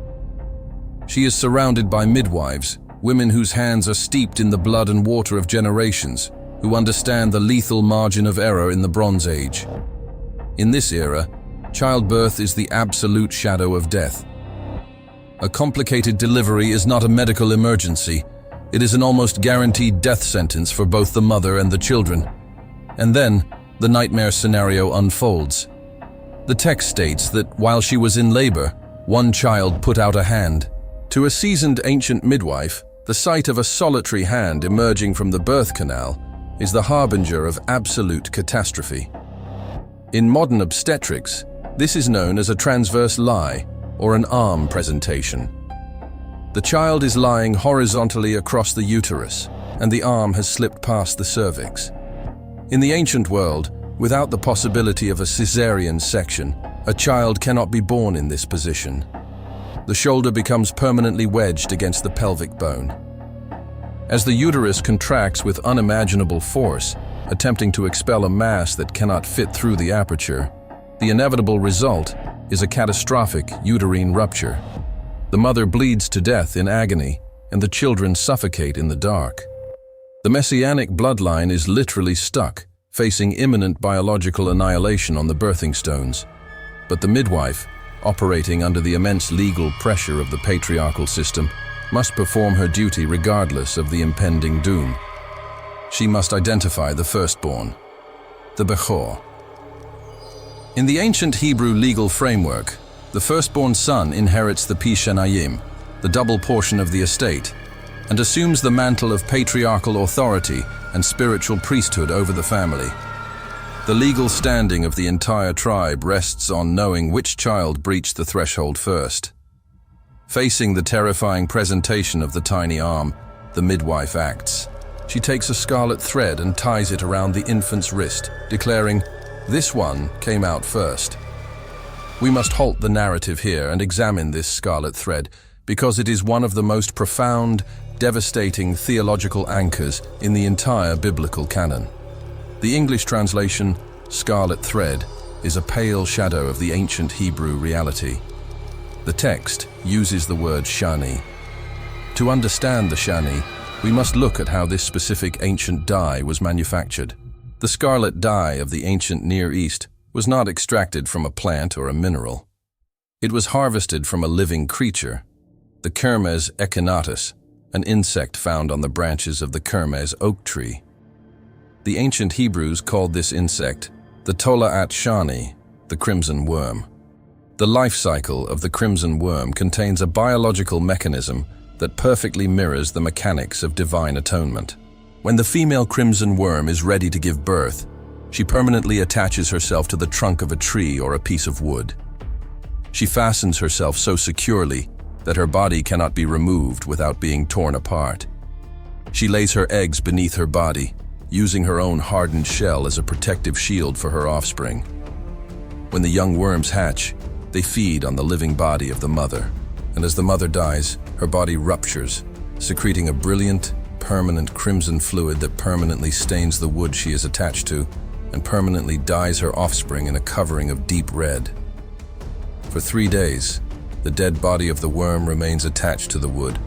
She is surrounded by midwives, women whose hands are steeped in the blood and water of generations, who understand the lethal margin of error in the Bronze Age. In this era, childbirth is the absolute shadow of death. A complicated delivery is not a medical emergency. It is an almost guaranteed death sentence for both the mother and the children. And then, the nightmare scenario unfolds. The text states that while she was in labor, one child put out a hand. To a seasoned ancient midwife, the sight of a solitary hand emerging from the birth canal is the harbinger of absolute catastrophe. In modern obstetrics, this is known as a transverse lie, or an arm presentation. The child is lying horizontally across the uterus, and the arm has slipped past the cervix. In the ancient world, without the possibility of a caesarean section, a child cannot be born in this position. The shoulder becomes permanently wedged against the pelvic bone. As the uterus contracts with unimaginable force, attempting to expel a mass that cannot fit through the aperture, the inevitable result is a catastrophic uterine rupture. The mother bleeds to death in agony, and the children suffocate in the dark. The messianic bloodline is literally stuck, facing imminent biological annihilation on the birthing stones. But the midwife, operating under the immense legal pressure of the patriarchal system, must perform her duty regardless of the impending doom. She must identify the firstborn, the Bechor. In the ancient Hebrew legal framework, The firstborn son inherits the Enaim, the double portion of the estate, and assumes the mantle of patriarchal authority and spiritual priesthood over the family. The legal standing of the entire tribe rests on knowing which child breached the threshold first. Facing the terrifying presentation of the tiny arm, the midwife acts. She takes a scarlet thread and ties it around the infant's wrist, declaring, "This one came out first." We must halt the narrative here and examine this scarlet thread, because it is one of the most profound, devastating theological anchors in the entire biblical canon. The English translation, scarlet thread, is a pale shadow of the ancient Hebrew reality. The text uses the word shani. To understand the shani, we must look at how this specific ancient dye was manufactured. The scarlet dye of the ancient Near East was not extracted from a plant or a mineral. It was harvested from a living creature, the Kermes echinatus, an insect found on the branches of the Kermes oak tree. The ancient Hebrews called this insect the Tola'at Shani, the crimson worm. The life cycle of the crimson worm contains a biological mechanism that perfectly mirrors the mechanics of divine atonement. When the female crimson worm is ready to give birth, she permanently attaches herself to the trunk of a tree or a piece of wood. She fastens herself so securely that her body cannot be removed without being torn apart. She lays her eggs beneath her body, using her own hardened shell as a protective shield for her offspring. When the young worms hatch, they feed on the living body of the mother, and as the mother dies, her body ruptures, secreting a brilliant, permanent crimson fluid that permanently stains the wood she is attached to and permanently dyes her offspring in a covering of deep red. For 3 days, the dead body of the worm remains attached to the wood,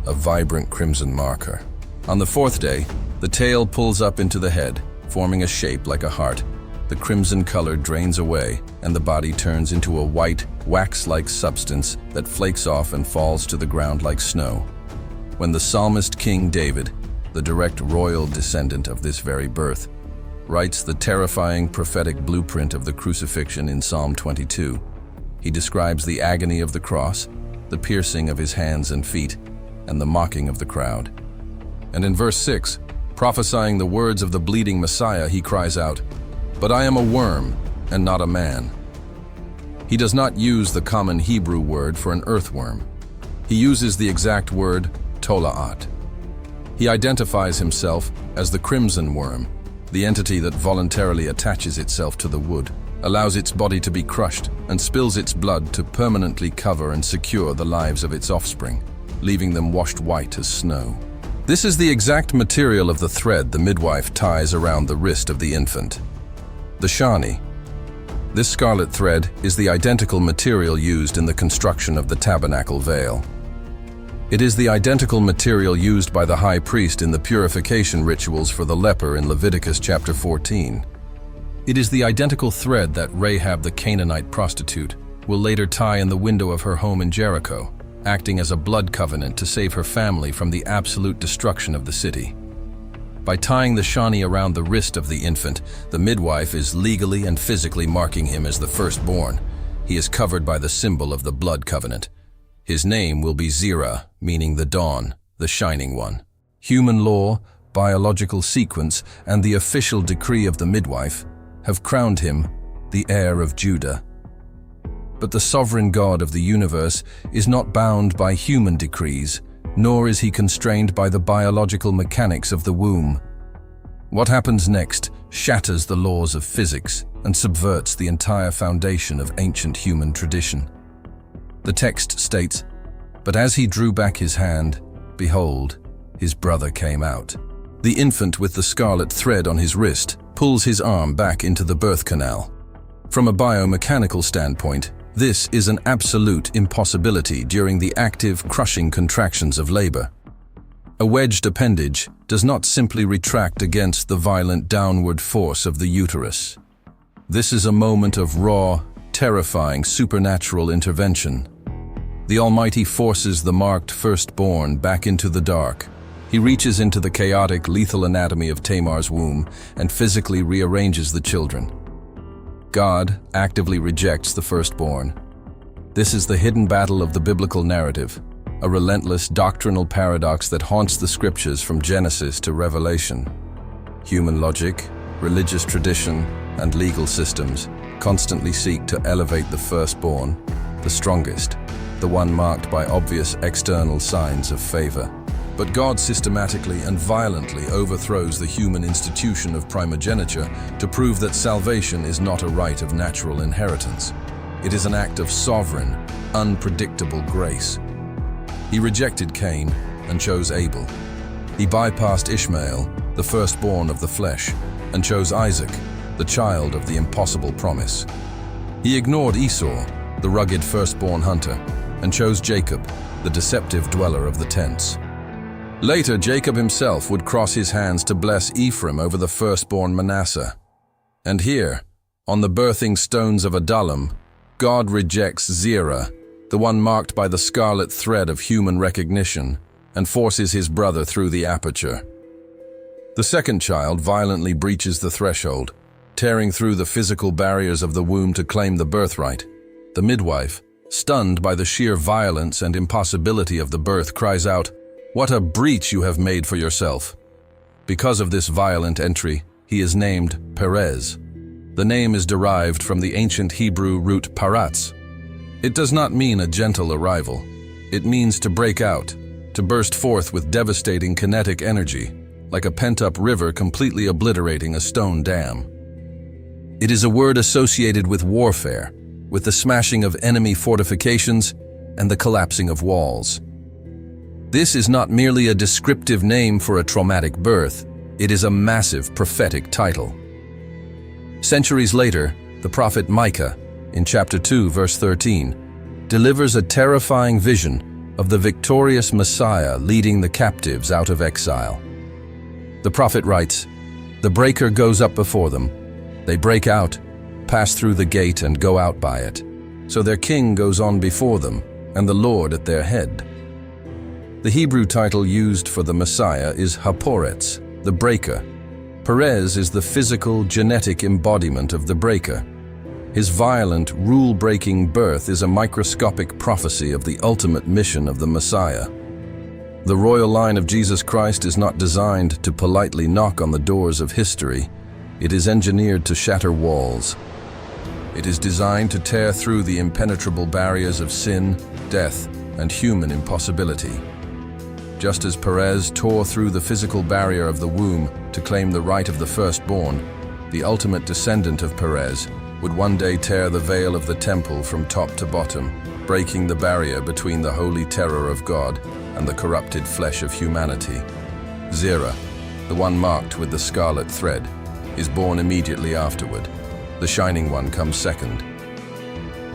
a vibrant crimson marker. On the 4th day, the tail pulls up into the head, forming a shape like a heart. The crimson color drains away, and the body turns into a white, wax-like substance that flakes off and falls to the ground like snow. When the psalmist King David, the direct royal descendant of this very birth, writes the terrifying prophetic blueprint of the crucifixion in Psalm 22, he describes the agony of the cross, the piercing of his hands and feet, and the mocking of the crowd. And in verse 6, prophesying the words of the bleeding Messiah, he cries out, "But I am a worm and not a man." He does not use the common Hebrew word for an earthworm. He uses the exact word tola'at. He identifies himself as the crimson worm, the entity that voluntarily attaches itself to the wood, allows its body to be crushed, and spills its blood to permanently cover and secure the lives of its offspring, leaving them washed white as snow. This is the exact material of the thread the midwife ties around the wrist of the infant. The shani. This scarlet thread is the identical material used in the construction of the tabernacle veil. It is the identical material used by the high priest in the purification rituals for the leper in Leviticus chapter 14. It is the identical thread that Rahab the Canaanite prostitute will later tie in the window of her home in Jericho, acting as a blood covenant to save her family from the absolute destruction of the city. By tying the shani around the wrist of the infant, the midwife is legally and physically marking him as the firstborn. He is covered by the symbol of the blood covenant. His name will be Zerah, meaning the dawn, the shining one. Human law, biological sequence, and the official decree of the midwife have crowned him the heir of Judah. But the sovereign God of the universe is not bound by human decrees, nor is he constrained by the biological mechanics of the womb. What happens next shatters the laws of physics and subverts the entire foundation of ancient human tradition. The text states, "But as he drew back his hand, behold, his brother came out." The infant with the scarlet thread on his wrist pulls his arm back into the birth canal. From a biomechanical standpoint, this is an absolute impossibility during the active, crushing contractions of labor. A wedged appendage does not simply retract against the violent downward force of the uterus. This is a moment of raw, terrifying supernatural intervention. The Almighty forces the marked firstborn back into the dark. He reaches into the chaotic, lethal anatomy of Tamar's womb and physically rearranges the children. God actively rejects the firstborn. This is the hidden battle of the biblical narrative, a relentless doctrinal paradox that haunts the scriptures from Genesis to Revelation. Human logic, religious tradition, and legal systems constantly seek to elevate the firstborn, the strongest, the one marked by obvious external signs of favor. But God systematically and violently overthrows the human institution of primogeniture to prove that salvation is not a right of natural inheritance. It is an act of sovereign, unpredictable grace. He rejected Cain and chose Abel. He bypassed Ishmael, the firstborn of the flesh, and chose Isaac, the child of the impossible promise. He ignored Esau, the rugged firstborn hunter, and chose Jacob, the deceptive dweller of the tents. Later, Jacob himself would cross his hands to bless Ephraim over the firstborn Manasseh. And here, on the birthing stones of Adullam, God rejects Zerah, the one marked by the scarlet thread of human recognition, and forces his brother through the aperture. The second child violently breaches the threshold, tearing through the physical barriers of the womb to claim the birthright. The midwife, stunned by the sheer violence and impossibility of the birth, cries out, "What a breach you have made for yourself!" Because of this violent entry, he is named Perez. The name is derived from the ancient Hebrew root paratz. It does not mean a gentle arrival. It means to break out, to burst forth with devastating kinetic energy, like a pent-up river completely obliterating a stone dam. It is a word associated with warfare, with the smashing of enemy fortifications and the collapsing of walls. This is not merely a descriptive name for a traumatic birth, it is a massive prophetic title. Centuries later, the prophet Micah, in chapter 2, verse 13, delivers a terrifying vision of the victorious Messiah leading the captives out of exile. The prophet writes, "The breaker goes up before them. They break out, pass through the gate and go out by it. So their king goes on before them, and the Lord at their head." The Hebrew title used for the Messiah is Haporetz, the breaker. Perez is the physical, genetic embodiment of the breaker. His violent, rule-breaking birth is a microscopic prophecy of the ultimate mission of the Messiah. The royal line of Jesus Christ is not designed to politely knock on the doors of history. It is engineered to shatter walls. It is designed to tear through the impenetrable barriers of sin, death, and human impossibility. Just as Perez tore through the physical barrier of the womb to claim the right of the firstborn, the ultimate descendant of Perez would one day tear the veil of the temple from top to bottom, breaking the barrier between the holy terror of God and the corrupted flesh of humanity. Zerah, the one marked with the scarlet thread, is born immediately afterward. The Shining One comes second.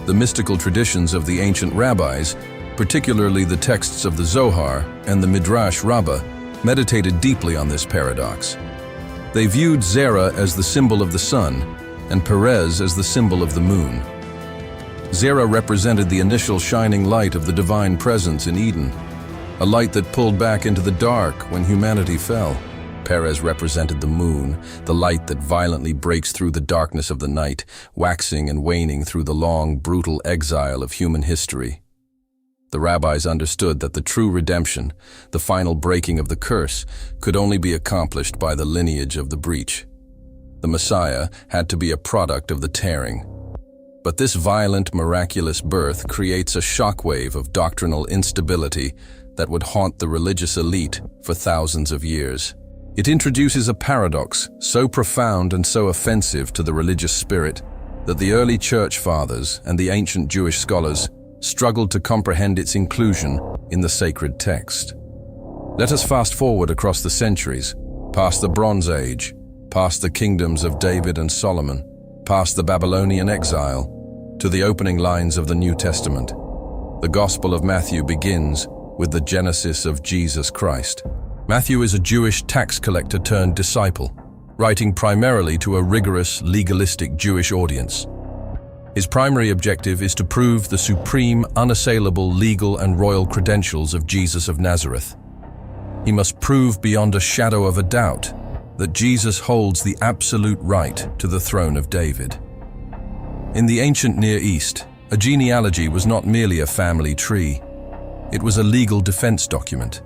The mystical traditions of the ancient rabbis, particularly the texts of the Zohar and the Midrash Rabbah, meditated deeply on this paradox. They viewed Zerah as the symbol of the sun and Perez as the symbol of the moon. Zerah represented the initial shining light of the divine presence in Eden, a light that pulled back into the dark when humanity fell. Perez represented the moon, the light that violently breaks through the darkness of the night, waxing and waning through the long, brutal exile of human history. The rabbis understood that the true redemption, the final breaking of the curse, could only be accomplished by the lineage of the breach. The Messiah had to be a product of the tearing. But this violent, miraculous birth creates a shockwave of doctrinal instability that would haunt the religious elite for thousands of years. It introduces a paradox so profound and so offensive to the religious spirit that the early church fathers and the ancient Jewish scholars struggled to comprehend its inclusion in the sacred text. Let us fast forward across the centuries, past the Bronze Age, past the kingdoms of David and Solomon, past the Babylonian exile, to the opening lines of the New Testament. The Gospel of Matthew begins with the genesis of Jesus Christ. Matthew is a Jewish tax collector turned disciple, writing primarily to a rigorous, legalistic Jewish audience. His primary objective is to prove the supreme, unassailable legal and royal credentials of Jesus of Nazareth. He must prove beyond a shadow of a doubt that Jesus holds the absolute right to the throne of David. In the ancient Near East, A genealogy was not merely a family tree. It was a legal defense document.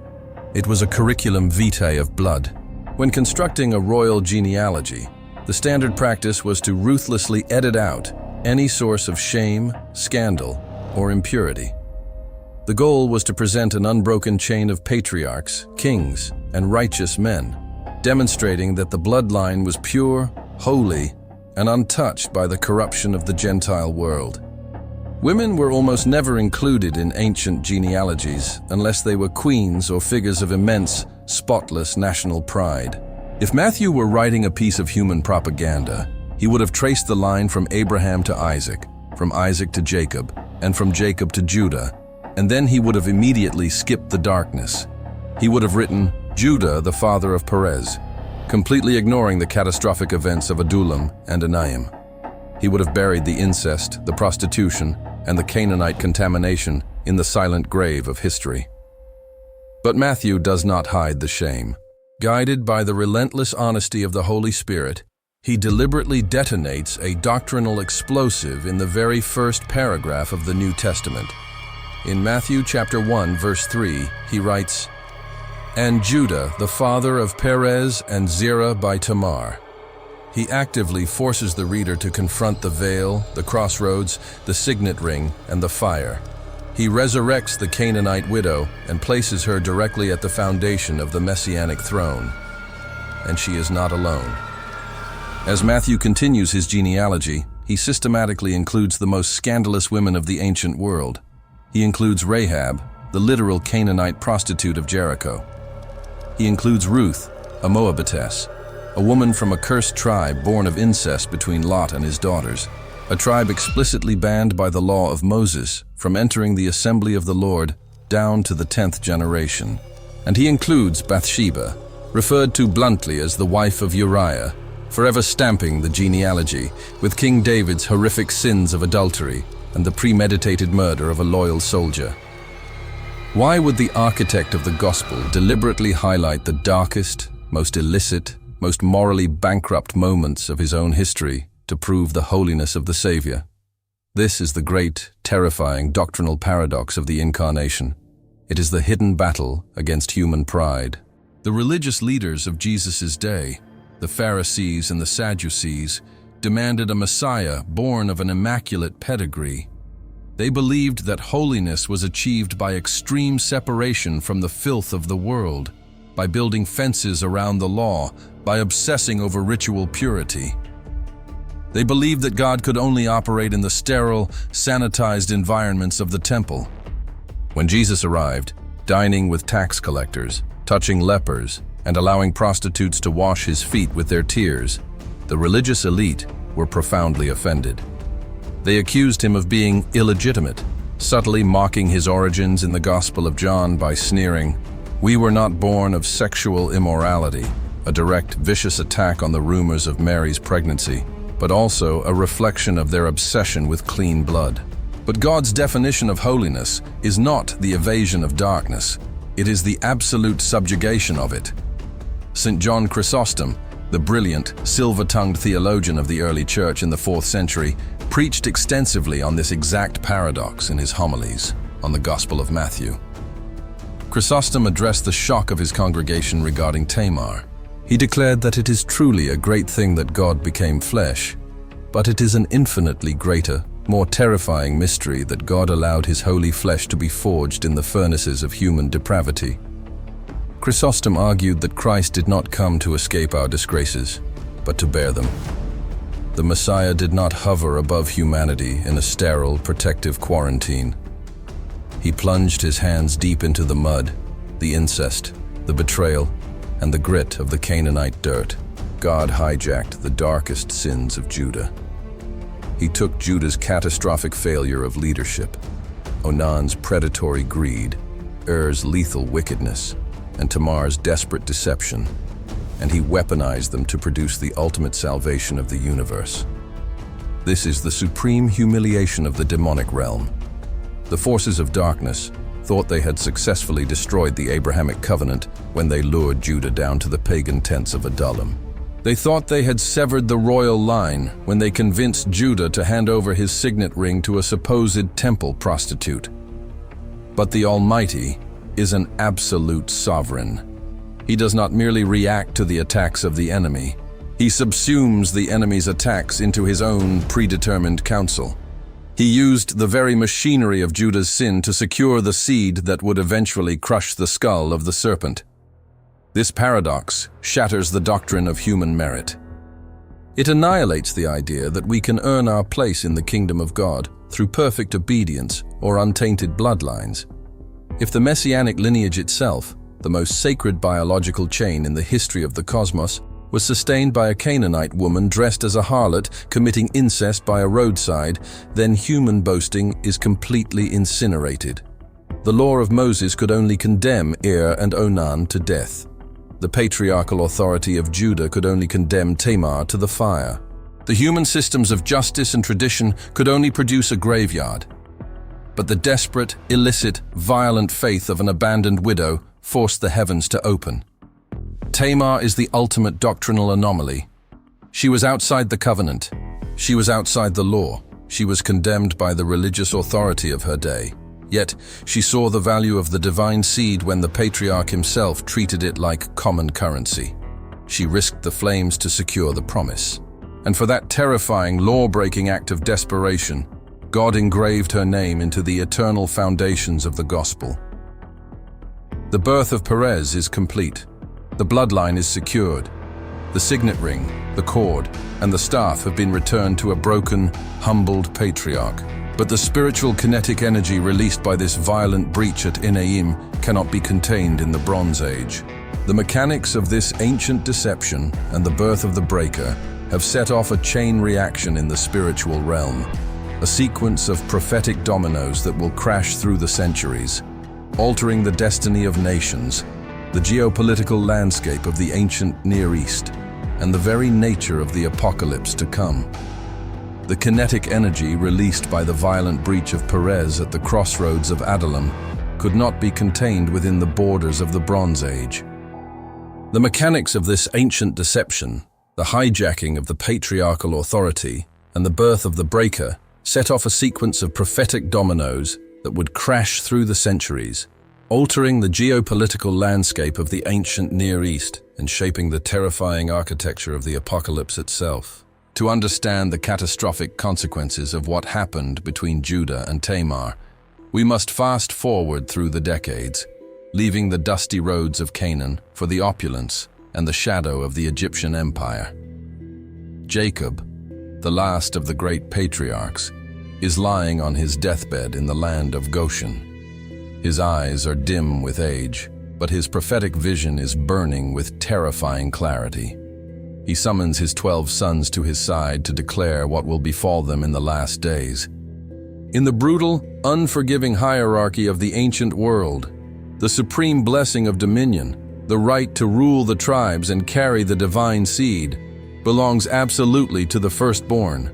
It was a curriculum vitae of blood. When constructing a royal genealogy, the standard practice was to ruthlessly edit out any source of shame, scandal, or impurity. The goal was to present an unbroken chain of patriarchs, kings, and righteous men, demonstrating that the bloodline was pure, holy, and untouched by the corruption of the Gentile world. Women were almost never included in ancient genealogies unless they were queens or figures of immense, spotless national pride. If Matthew were writing a piece of human propaganda, he would have traced the line from Abraham to Isaac, from Isaac to Jacob, and from Jacob to Judah, and then he would have immediately skipped the darkness. He would have written, Judah, the father of Perez, completely ignoring the catastrophic events of Adullam and Enaim. He would have buried the incest, the prostitution, and the Canaanite contamination in the silent grave of history. But Matthew does not hide the shame. Guided by the relentless honesty of the Holy Spirit, he deliberately detonates a doctrinal explosive in the very first paragraph of the New Testament. In Matthew chapter 1, verse 3, he writes, "And Judah, the father of Perez and Zerah by Tamar." He actively forces the reader to confront the veil, the crossroads, the signet ring, and the fire. He resurrects the Canaanite widow and places her directly at the foundation of the messianic throne. And she is not alone. As Matthew continues his genealogy, he systematically includes the most scandalous women of the ancient world. He includes Rahab, the literal Canaanite prostitute of Jericho. He includes Ruth, a Moabitess, a woman from a cursed tribe born of incest between Lot and his daughters, a tribe explicitly banned by the law of Moses from entering the assembly of the Lord down to the 10th generation. And he includes Bathsheba, referred to bluntly as the wife of Uriah, forever stamping the genealogy with King David's horrific sins of adultery and the premeditated murder of a loyal soldier. Why would the architect of the gospel deliberately highlight the darkest, most illicit, most morally bankrupt moments of his own history to prove the holiness of the Savior? This is the great, terrifying doctrinal paradox of the Incarnation. It is the hidden battle against human pride. The religious leaders of Jesus' day, the Pharisees and the Sadducees, demanded a Messiah born of an immaculate pedigree. They believed that holiness was achieved by extreme separation from the filth of the world, by building fences around the law, by obsessing over ritual purity. They believed that God could only operate in the sterile, sanitized environments of the temple. When Jesus arrived, dining with tax collectors, touching lepers, and allowing prostitutes to wash his feet with their tears, the religious elite were profoundly offended. They accused him of being illegitimate, subtly mocking his origins in the Gospel of John by sneering, "We were not born of sexual immorality," a direct, vicious attack on the rumors of Mary's pregnancy, but also a reflection of their obsession with clean blood. But God's definition of holiness is not the evasion of darkness, it is the absolute subjugation of it. St. John Chrysostom, the brilliant, silver-tongued theologian of the early church in the 4th century, preached extensively on this exact paradox in his homilies on the Gospel of Matthew. Chrysostom addressed the shock of his congregation regarding Tamar. He declared that it is truly a great thing that God became flesh, but it is an infinitely greater, more terrifying mystery that God allowed his holy flesh to be forged in the furnaces of human depravity. Chrysostom argued that Christ did not come to escape our disgraces, but to bear them. The Messiah did not hover above humanity in a sterile, protective quarantine. He plunged his hands deep into the mud, the incest, the betrayal, and the grit of the Canaanite dirt. God hijacked the darkest sins of Judah. He took Judah's catastrophic failure of leadership, Onan's predatory greed, Er's lethal wickedness, and Tamar's desperate deception, and he weaponized them to produce the ultimate salvation of the universe. This is the supreme humiliation of the demonic realm. The forces of darkness thought they had successfully destroyed the Abrahamic covenant when they lured Judah down to the pagan tents of Adullam. They thought they had severed the royal line when they convinced Judah to hand over his signet ring to a supposed temple prostitute. But the Almighty is an absolute sovereign. He does not merely react to the attacks of the enemy. He subsumes the enemy's attacks into his own predetermined counsel. He used the very machinery of Judah's sin to secure the seed that would eventually crush the skull of the serpent. This paradox shatters the doctrine of human merit. It annihilates the idea that we can earn our place in the kingdom of God through perfect obedience or untainted bloodlines. If the messianic lineage itself, the most sacred biological chain in the history of the cosmos, was sustained by a Canaanite woman dressed as a harlot committing incest by a roadside, then human boasting is completely incinerated. The law of Moses could only condemn and Onan to death. The patriarchal authority of Judah could only condemn Tamar to the fire. The human systems of justice and tradition could only produce a graveyard. But the desperate, illicit, violent faith of an abandoned widow forced the heavens to open. Tamar is the ultimate doctrinal anomaly. She was outside the covenant. She was outside the law. She was condemned by the religious authority of her day. Yet, she saw the value of the divine seed when the patriarch himself treated it like common currency. She risked the flames to secure the promise. And for that terrifying, law-breaking act of desperation, God engraved her name into the eternal foundations of the gospel. The birth of Perez is complete. The bloodline is secured. The signet ring, the cord, and the staff have been returned to a broken, humbled patriarch. But the spiritual kinetic energy released by this violent breach at Enaim cannot be contained in the Bronze Age. The mechanics of this ancient deception and the birth of the breaker have set off a chain reaction in the spiritual realm, a sequence of prophetic dominoes that will crash through the centuries, altering the destiny of nations, the geopolitical landscape of the ancient Near East, and the very nature of the apocalypse to come. The kinetic energy released by the violent breach of Perez at the Crossroads of Adullam could not be contained within the borders of the Bronze Age. The mechanics of this ancient deception, the hijacking of the patriarchal authority, and the birth of the breaker set off a sequence of prophetic dominoes that would crash through the centuries, altering the geopolitical landscape of the ancient Near East and shaping the terrifying architecture of the apocalypse itself. To understand the catastrophic consequences of what happened between Judah and Tamar, we must fast forward through the decades, leaving the dusty roads of Canaan for the opulence and the shadow of the Egyptian Empire. Jacob, the last of the great patriarchs, is lying on his deathbed in the land of Goshen. His eyes are dim with age, but his prophetic vision is burning with terrifying clarity. He summons his 12 sons to his side to declare what will befall them in the last days. In the brutal, unforgiving hierarchy of the ancient world, the supreme blessing of dominion, the right to rule the tribes and carry the divine seed, belongs absolutely to the firstborn.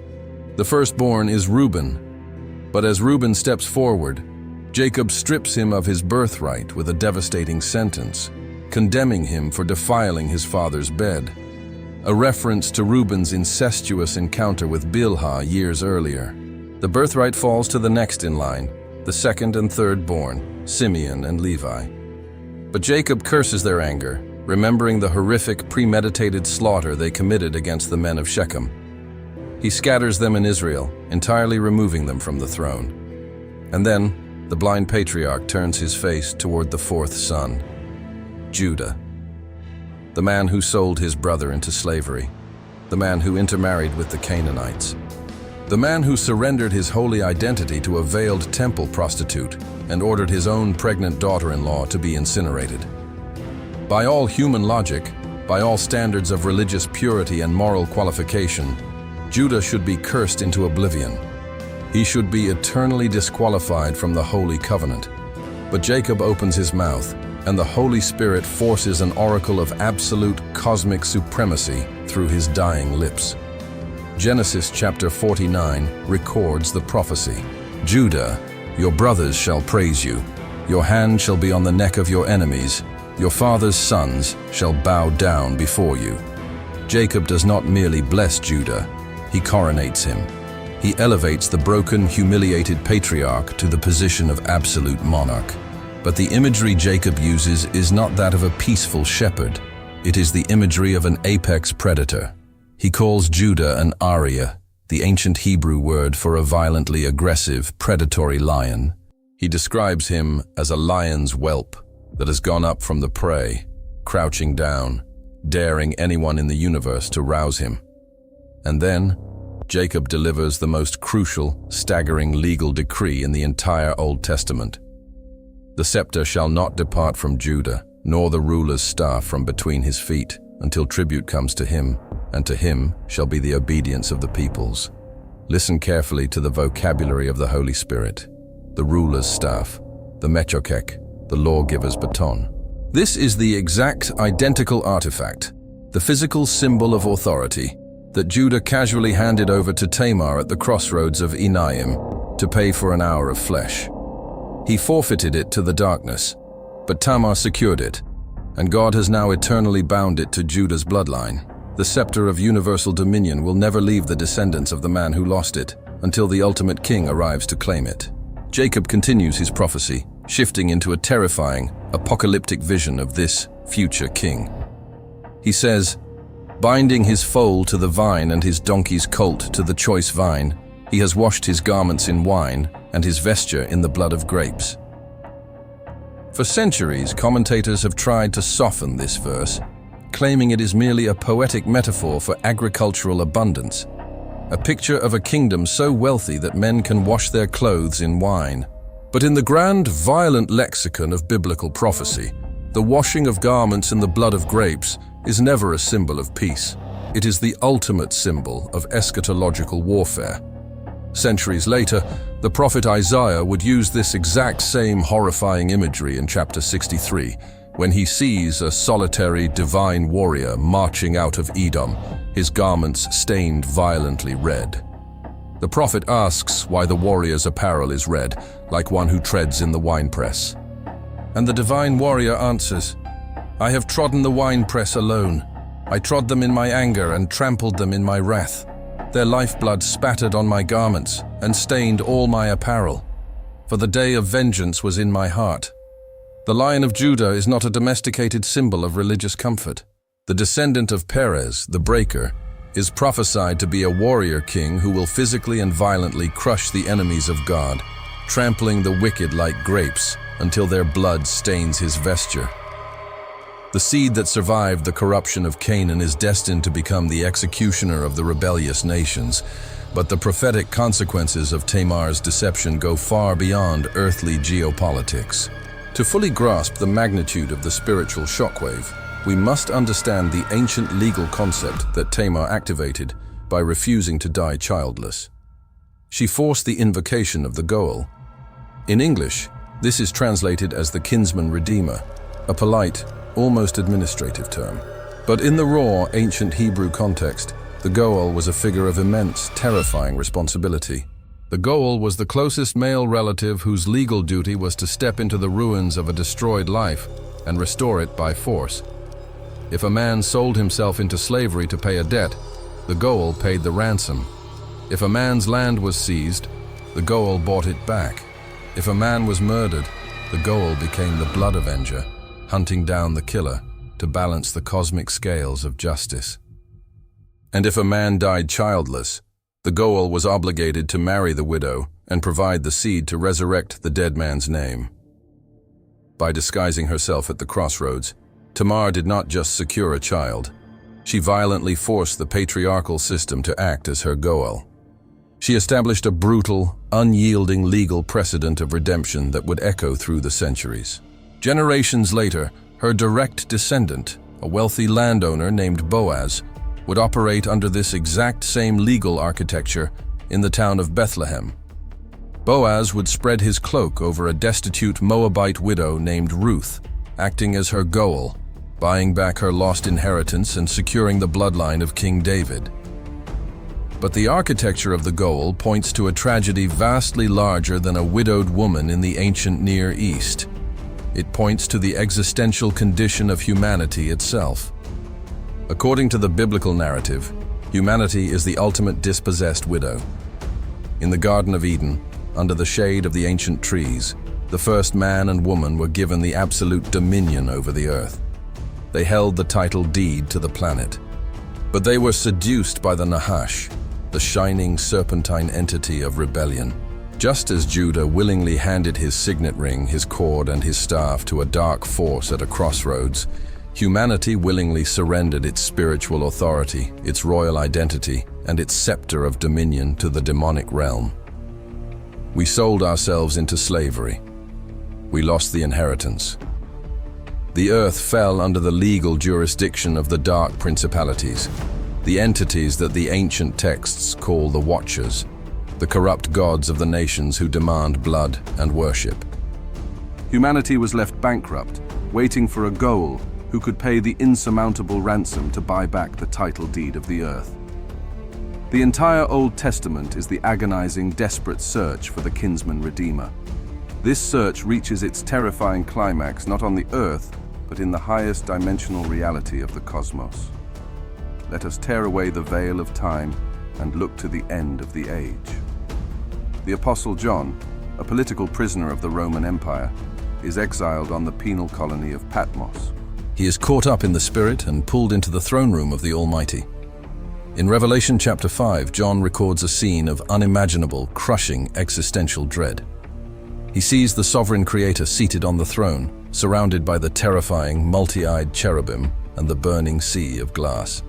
The firstborn is Reuben. But as Reuben steps forward, Jacob strips him of his birthright with a devastating sentence, condemning him for defiling his father's bed, a reference to Reuben's incestuous encounter with Bilhah years earlier. The birthright falls to the next in line, the second and third born, Simeon and Levi. But Jacob curses their anger, remembering the horrific, premeditated slaughter they committed against the men of Shechem. He scatters them in Israel, entirely removing them from the throne. And then, the blind patriarch turns his face toward the fourth son, Judah, the man who sold his brother into slavery, the man who intermarried with the Canaanites, the man who surrendered his holy identity to a veiled temple prostitute and ordered his own pregnant daughter-in-law to be incinerated. By all human logic, by all standards of religious purity and moral qualification, Judah should be cursed into oblivion. He should be eternally disqualified from the Holy Covenant. But Jacob opens his mouth, and the Holy Spirit forces an oracle of absolute cosmic supremacy through his dying lips. Genesis chapter 49 records the prophecy. Judah, your brothers shall praise you. Your hand shall be on the neck of your enemies. Your father's sons shall bow down before you. Jacob does not merely bless Judah, he coronates him. He elevates the broken, humiliated patriarch to the position of absolute monarch. But the imagery Jacob uses is not that of a peaceful shepherd. It is the imagery of an apex predator. He calls Judah an aria, the ancient Hebrew word for a violently aggressive, predatory lion. He describes him as a lion's whelp that has gone up from the prey, crouching down, daring anyone in the universe to rouse him. And then, Jacob delivers the most crucial, staggering legal decree in the entire Old Testament. The scepter shall not depart from Judah, nor the ruler's staff from between his feet, until tribute comes to him, and to him shall be the obedience of the peoples. Listen carefully to the vocabulary of the Holy Spirit. The ruler's staff, the mechokek, the lawgiver's baton. This is the exact identical artifact, the physical symbol of authority, that Judah casually handed over to Tamar at the crossroads of Enaim to pay for an hour of flesh. He forfeited it to the darkness, but Tamar secured it, and God has now eternally bound it to Judah's bloodline. The scepter of universal dominion will never leave the descendants of the man who lost it until the ultimate king arrives to claim it. Jacob continues his prophecy, shifting into a terrifying, apocalyptic vision of this future king. He says, "Binding his foal to the vine and his donkey's colt to the choice vine, he has washed his garments in wine and his vesture in the blood of grapes." For centuries, commentators have tried to soften this verse, claiming it is merely a poetic metaphor for agricultural abundance, a picture of a kingdom so wealthy that men can wash their clothes in wine. But in the grand, violent lexicon of biblical prophecy, the washing of garments in the blood of grapes is never a symbol of peace. It is the ultimate symbol of eschatological warfare. Centuries later, the prophet Isaiah would use this exact same horrifying imagery in chapter 63, when he sees a solitary divine warrior marching out of Edom, his garments stained violently red. The prophet asks why the warrior's apparel is red, like one who treads in the winepress. And the divine warrior answers, "I have trodden the winepress alone. I trod them in my anger and trampled them in my wrath. Their lifeblood spattered on my garments and stained all my apparel. For the day of vengeance was in my heart." The Lion of Judah is not a domesticated symbol of religious comfort. The descendant of Perez, the breaker, is prophesied to be a warrior king who will physically and violently crush the enemies of God, trampling the wicked like grapes until their blood stains his vesture. The seed that survived the corruption of Canaan is destined to become the executioner of the rebellious nations, but the prophetic consequences of Tamar's deception go far beyond earthly geopolitics. To fully grasp the magnitude of the spiritual shockwave, we must understand the ancient legal concept that Tamar activated by refusing to die childless. She forced the invocation of the Goel. In English, this is translated as the kinsman redeemer, a polite, almost administrative term. But in the raw, ancient Hebrew context, the Goel was a figure of immense, terrifying responsibility. The Goel was the closest male relative whose legal duty was to step into the ruins of a destroyed life and restore it by force. If a man sold himself into slavery to pay a debt, the Goel paid the ransom. If a man's land was seized, the Goel bought it back. If a man was murdered, the Goel became the blood avenger, hunting down the killer to balance the cosmic scales of justice. And if a man died childless, the Goel was obligated to marry the widow and provide the seed to resurrect the dead man's name. By disguising herself at the crossroads, Tamar did not just secure a child. She violently forced the patriarchal system to act as her Goel. She established a brutal, unyielding legal precedent of redemption that would echo through the centuries. Generations later, her direct descendant, a wealthy landowner named Boaz, would operate under this exact same legal architecture in the town of Bethlehem. Boaz would spread his cloak over a destitute Moabite widow named Ruth, acting as her Goel, buying back her lost inheritance and securing the bloodline of King David. But the architecture of the Goel points to a tragedy vastly larger than a widowed woman in the ancient Near East. It points to the existential condition of humanity itself. According to the biblical narrative, humanity is the ultimate dispossessed widow. In the Garden of Eden, under the shade of the ancient trees, the first man and woman were given the absolute dominion over the earth. They held the title deed to the planet. But they were seduced by the Nahash, the shining serpentine entity of rebellion. Just as Judah willingly handed his signet ring, his cord, and his staff to a dark force at a crossroads, humanity willingly surrendered its spiritual authority, its royal identity, and its scepter of dominion to the demonic realm. We sold ourselves into slavery. We lost the inheritance. The earth fell under the legal jurisdiction of the dark principalities, the entities that the ancient texts call the Watchers, the corrupt gods of the nations who demand blood and worship. Humanity was left bankrupt, waiting for a goal who could pay the insurmountable ransom to buy back the title deed of the earth. The entire Old Testament is the agonizing, desperate search for the kinsman redeemer. This search reaches its terrifying climax not on the earth, but in the highest dimensional reality of the cosmos. Let us tear away the veil of time and look to the end of the age. The Apostle John, a political prisoner of the Roman Empire, is exiled on the penal colony of Patmos. He is caught up in the Spirit and pulled into the throne room of the Almighty. In Revelation chapter 5, John records a scene of unimaginable, crushing existential dread. He sees the sovereign Creator seated on the throne, surrounded by the terrifying, multi-eyed cherubim and the burning sea of glass.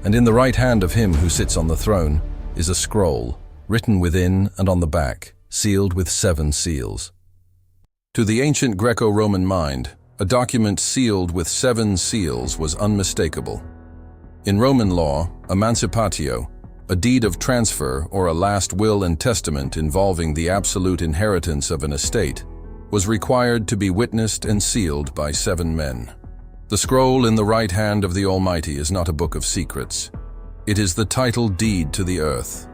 And in the right hand of him who sits on the throne is a scroll, written within and on the back, sealed with 7 seals. To the ancient Greco-Roman mind, a document sealed with 7 seals was unmistakable. In Roman law, emancipatio, a deed of transfer or a last will and testament involving the absolute inheritance of an estate, was required to be witnessed and sealed by 7 men. The scroll in the right hand of the Almighty is not a book of secrets. It is the title deed to the earth.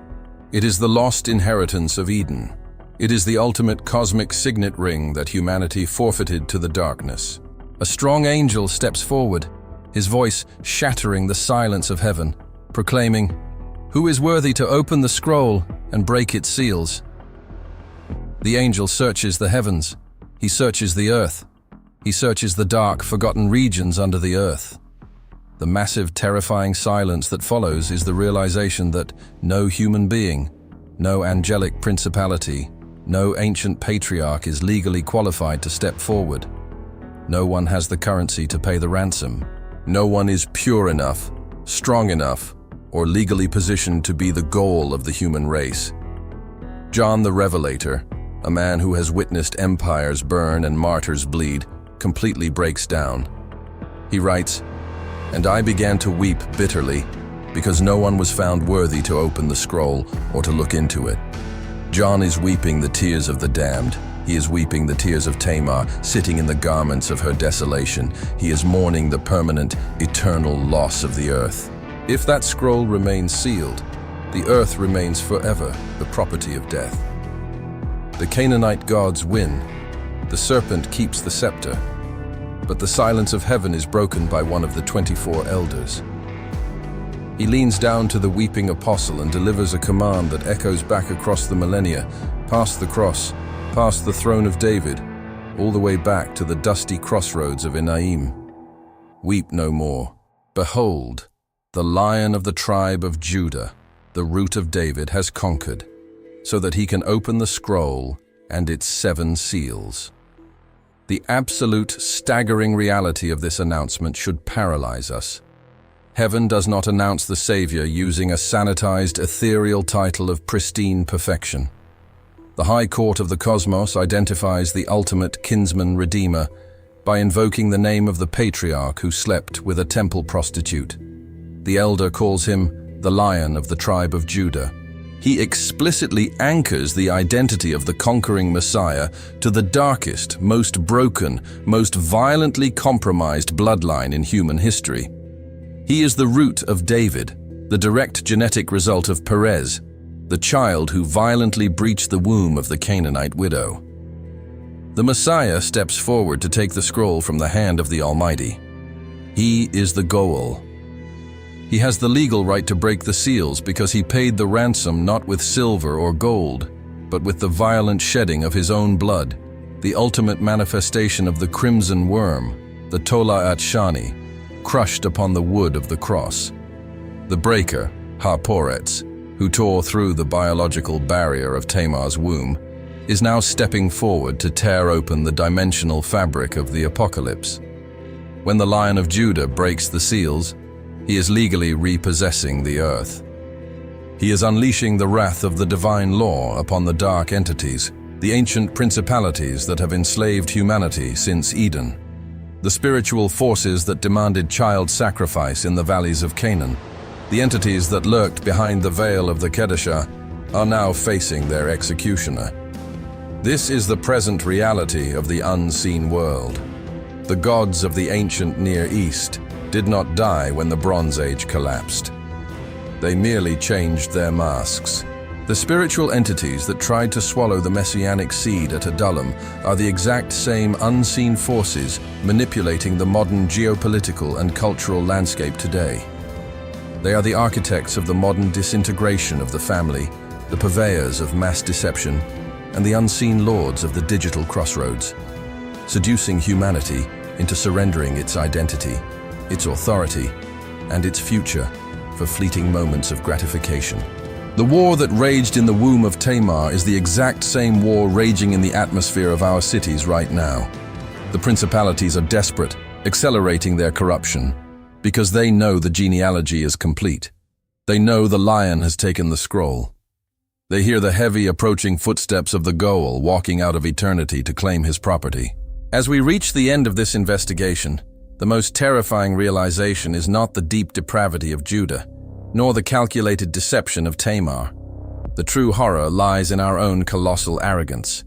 It is the lost inheritance of Eden. It is the ultimate cosmic signet ring that humanity forfeited to the darkness. A strong angel steps forward, his voice shattering the silence of heaven, proclaiming, "Who is worthy to open the scroll and break its seals?" The angel searches the heavens. He searches the earth. He searches the dark, forgotten regions under the earth. The massive, terrifying silence that follows is the realization that no human being, no angelic principality, no ancient patriarch is legally qualified to step forward. No one has the currency to pay the ransom. No one is pure enough, strong enough, or legally positioned to be the goal of the human race. John the Revelator, a man who has witnessed empires burn and martyrs bleed, completely breaks down. He writes, "And I began to weep bitterly, because no one was found worthy to open the scroll or to look into it." John is weeping the tears of the damned. He is weeping the tears of Tamar, sitting in the garments of her desolation. He is mourning the permanent, eternal loss of the earth. If that scroll remains sealed, the earth remains forever the property of death. The Canaanite gods win. The serpent keeps the scepter. But the silence of heaven is broken by one of the 24 elders. He leans down to the weeping apostle and delivers a command that echoes back across the millennia, past the cross, past the throne of David, all the way back to the dusty crossroads of Enaim. Weep no more. Behold, the Lion of the tribe of Judah, the root of David, has conquered, so that he can open the scroll and its 7 seals. The absolute, staggering reality of this announcement should paralyze us. Heaven does not announce the Savior using a sanitized, ethereal title of pristine perfection. The High Court of the Cosmos identifies the ultimate kinsman redeemer by invoking the name of the patriarch who slept with a temple prostitute. The elder calls him the Lion of the tribe of Judah. He explicitly anchors the identity of the conquering Messiah to the darkest, most broken, most violently compromised bloodline in human history. He is the root of David, the direct genetic result of Perez, the child who violently breached the womb of the Canaanite widow. The Messiah steps forward to take the scroll from the hand of the Almighty. He is the goal, He has the legal right to break the seals because he paid the ransom not with silver or gold, but with the violent shedding of his own blood, the ultimate manifestation of the crimson worm, the Tola at Shani, crushed upon the wood of the cross. The breaker, Ha-Poretz, who tore through the biological barrier of Tamar's womb, is now stepping forward to tear open the dimensional fabric of the apocalypse. When the Lion of Judah breaks the seals, he is legally repossessing the earth. He is unleashing the wrath of the divine law upon the dark entities, the ancient principalities that have enslaved humanity since Eden. The spiritual forces that demanded child sacrifice in the valleys of Canaan, the entities that lurked behind the veil of the Kedeshah, are now facing their executioner. This is the present reality of the unseen world. The gods of the ancient Near East did not die when the Bronze Age collapsed. They merely changed their masks. The spiritual entities that tried to swallow the messianic seed at Adullam are the exact same unseen forces manipulating the modern geopolitical and cultural landscape today. They are the architects of the modern disintegration of the family, the purveyors of mass deception, and the unseen lords of the digital crossroads, seducing humanity into surrendering its identity, its authority, and its future for fleeting moments of gratification. The war that raged in the womb of Tamar is the exact same war raging in the atmosphere of our cities right now. The principalities are desperate, accelerating their corruption, because they know the genealogy is complete. They know the lion has taken the scroll. They hear the heavy approaching footsteps of the Goel walking out of eternity to claim his property. As we reach the end of this investigation, the most terrifying realization is not the deep depravity of Judah, nor the calculated deception of Tamar. The true horror lies in our own colossal arrogance.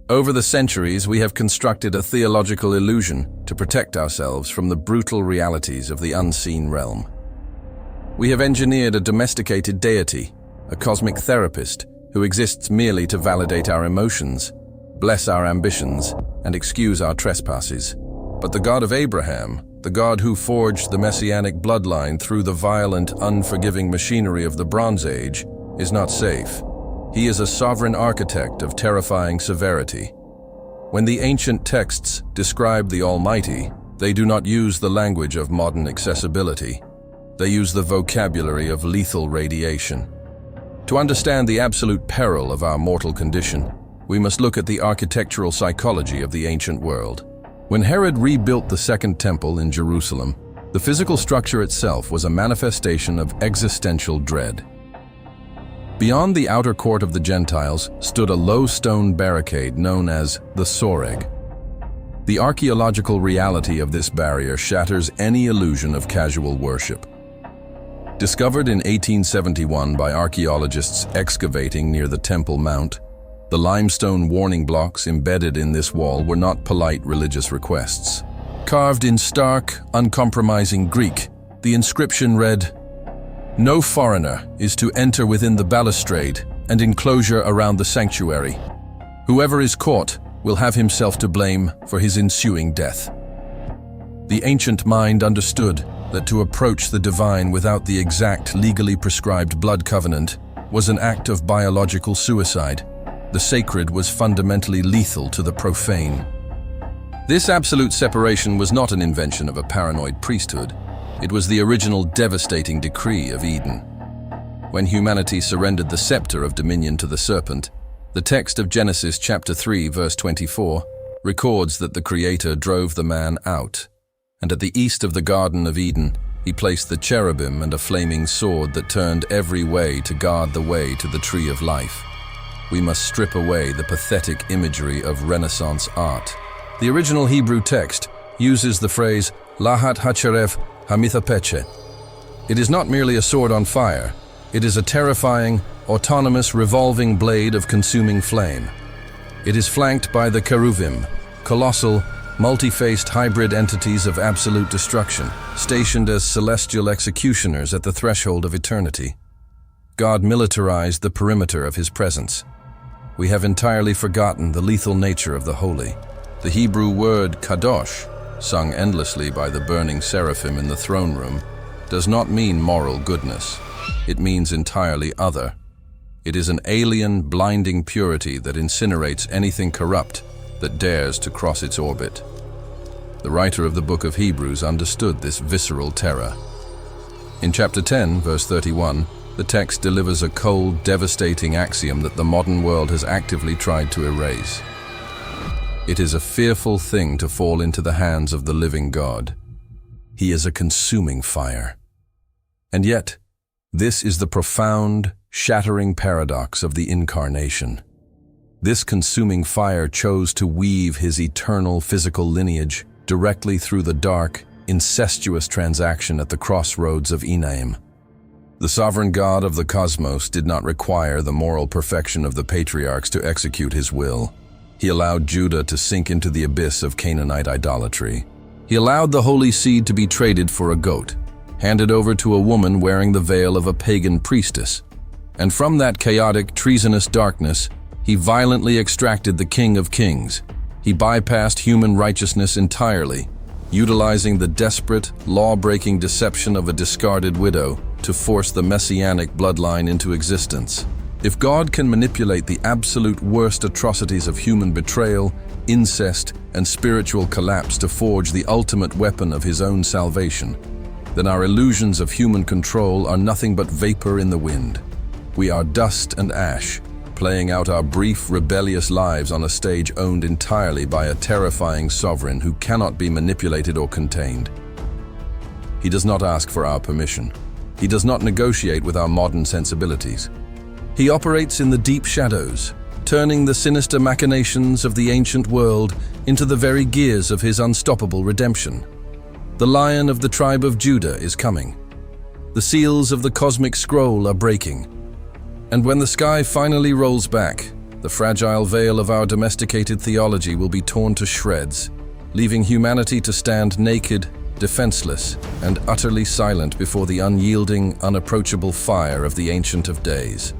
Over the centuries, we have constructed a theological illusion to protect ourselves from the brutal realities of the unseen realm. We have engineered a domesticated deity, a cosmic therapist who exists merely to validate our emotions, bless our ambitions, and excuse our trespasses. But the God of Abraham, the God who forged the messianic bloodline through the violent, unforgiving machinery of the Bronze Age, is not safe. He is a sovereign architect of terrifying severity. When the ancient texts describe the Almighty, they do not use the language of modern accessibility. They use the vocabulary of lethal radiation. To understand the absolute peril of our mortal condition, we must look at the architectural psychology of the ancient world. When Herod rebuilt the Second Temple in Jerusalem, the physical structure itself was a manifestation of existential dread. Beyond the outer court of the Gentiles stood a low stone barricade known as the Soreg. The archaeological reality of this barrier shatters any illusion of casual worship. Discovered in 1871 by archaeologists excavating near the Temple Mount, the limestone warning blocks embedded in this wall were not polite religious requests. Carved in stark, uncompromising Greek, the inscription read, "No foreigner is to enter within the balustrade and enclosure around the sanctuary. Whoever is caught will have himself to blame for his ensuing death." The ancient mind understood that to approach the divine without the exact legally prescribed blood covenant was an act of biological suicide. The sacred was fundamentally lethal to the profane. This absolute separation was not an invention of a paranoid priesthood. It was the original devastating decree of Eden. When humanity surrendered the scepter of dominion to the serpent, the text of Genesis chapter 3 verse 24 records that the Creator drove the man out, and at the east of the Garden of Eden, he placed the cherubim and a flaming sword that turned every way to guard the way to the tree of life. We must strip away the pathetic imagery of Renaissance art. The original Hebrew text uses the phrase Lahat Hacheref Hamithapeche. It is not merely a sword on fire, it is a terrifying, autonomous, revolving blade of consuming flame. It is flanked by the cheruvim, colossal, multi-faced hybrid entities of absolute destruction, stationed as celestial executioners at the threshold of eternity. God militarized the perimeter of his presence. We have entirely forgotten the lethal nature of the holy. The Hebrew word kadosh, sung endlessly by the burning seraphim in the throne room, does not mean moral goodness. It means entirely other. It is an alien, blinding purity that incinerates anything corrupt that dares to cross its orbit. The writer of the book of Hebrews understood this visceral terror. In chapter 10, verse 31, the text delivers a cold, devastating axiom that the modern world has actively tried to erase. It is a fearful thing to fall into the hands of the living God. He is a consuming fire. And yet, this is the profound, shattering paradox of the Incarnation. This consuming fire chose to weave his eternal physical lineage directly through the dark, incestuous transaction at the crossroads of Enaim. The sovereign God of the cosmos did not require the moral perfection of the patriarchs to execute his will. He allowed Judah to sink into the abyss of Canaanite idolatry. He allowed the holy seed to be traded for a goat, handed over to a woman wearing the veil of a pagan priestess. And from that chaotic, treasonous darkness, he violently extracted the King of Kings. He bypassed human righteousness entirely, utilizing the desperate, law-breaking deception of a discarded widow to force the messianic bloodline into existence. If God can manipulate the absolute worst atrocities of human betrayal, incest, and spiritual collapse to forge the ultimate weapon of his own salvation, then our illusions of human control are nothing but vapor in the wind. We are dust and ash, playing out our brief, rebellious lives on a stage owned entirely by a terrifying sovereign who cannot be manipulated or contained. He does not ask for our permission. He does not negotiate with our modern sensibilities. He operates in the deep shadows, turning the sinister machinations of the ancient world into the very gears of his unstoppable redemption. The Lion of the tribe of Judah is coming. The seals of the cosmic scroll are breaking. And when the sky finally rolls back, the fragile veil of our domesticated theology will be torn to shreds, leaving humanity to stand naked, defenseless, and utterly silent before the unyielding, unapproachable fire of the Ancient of Days.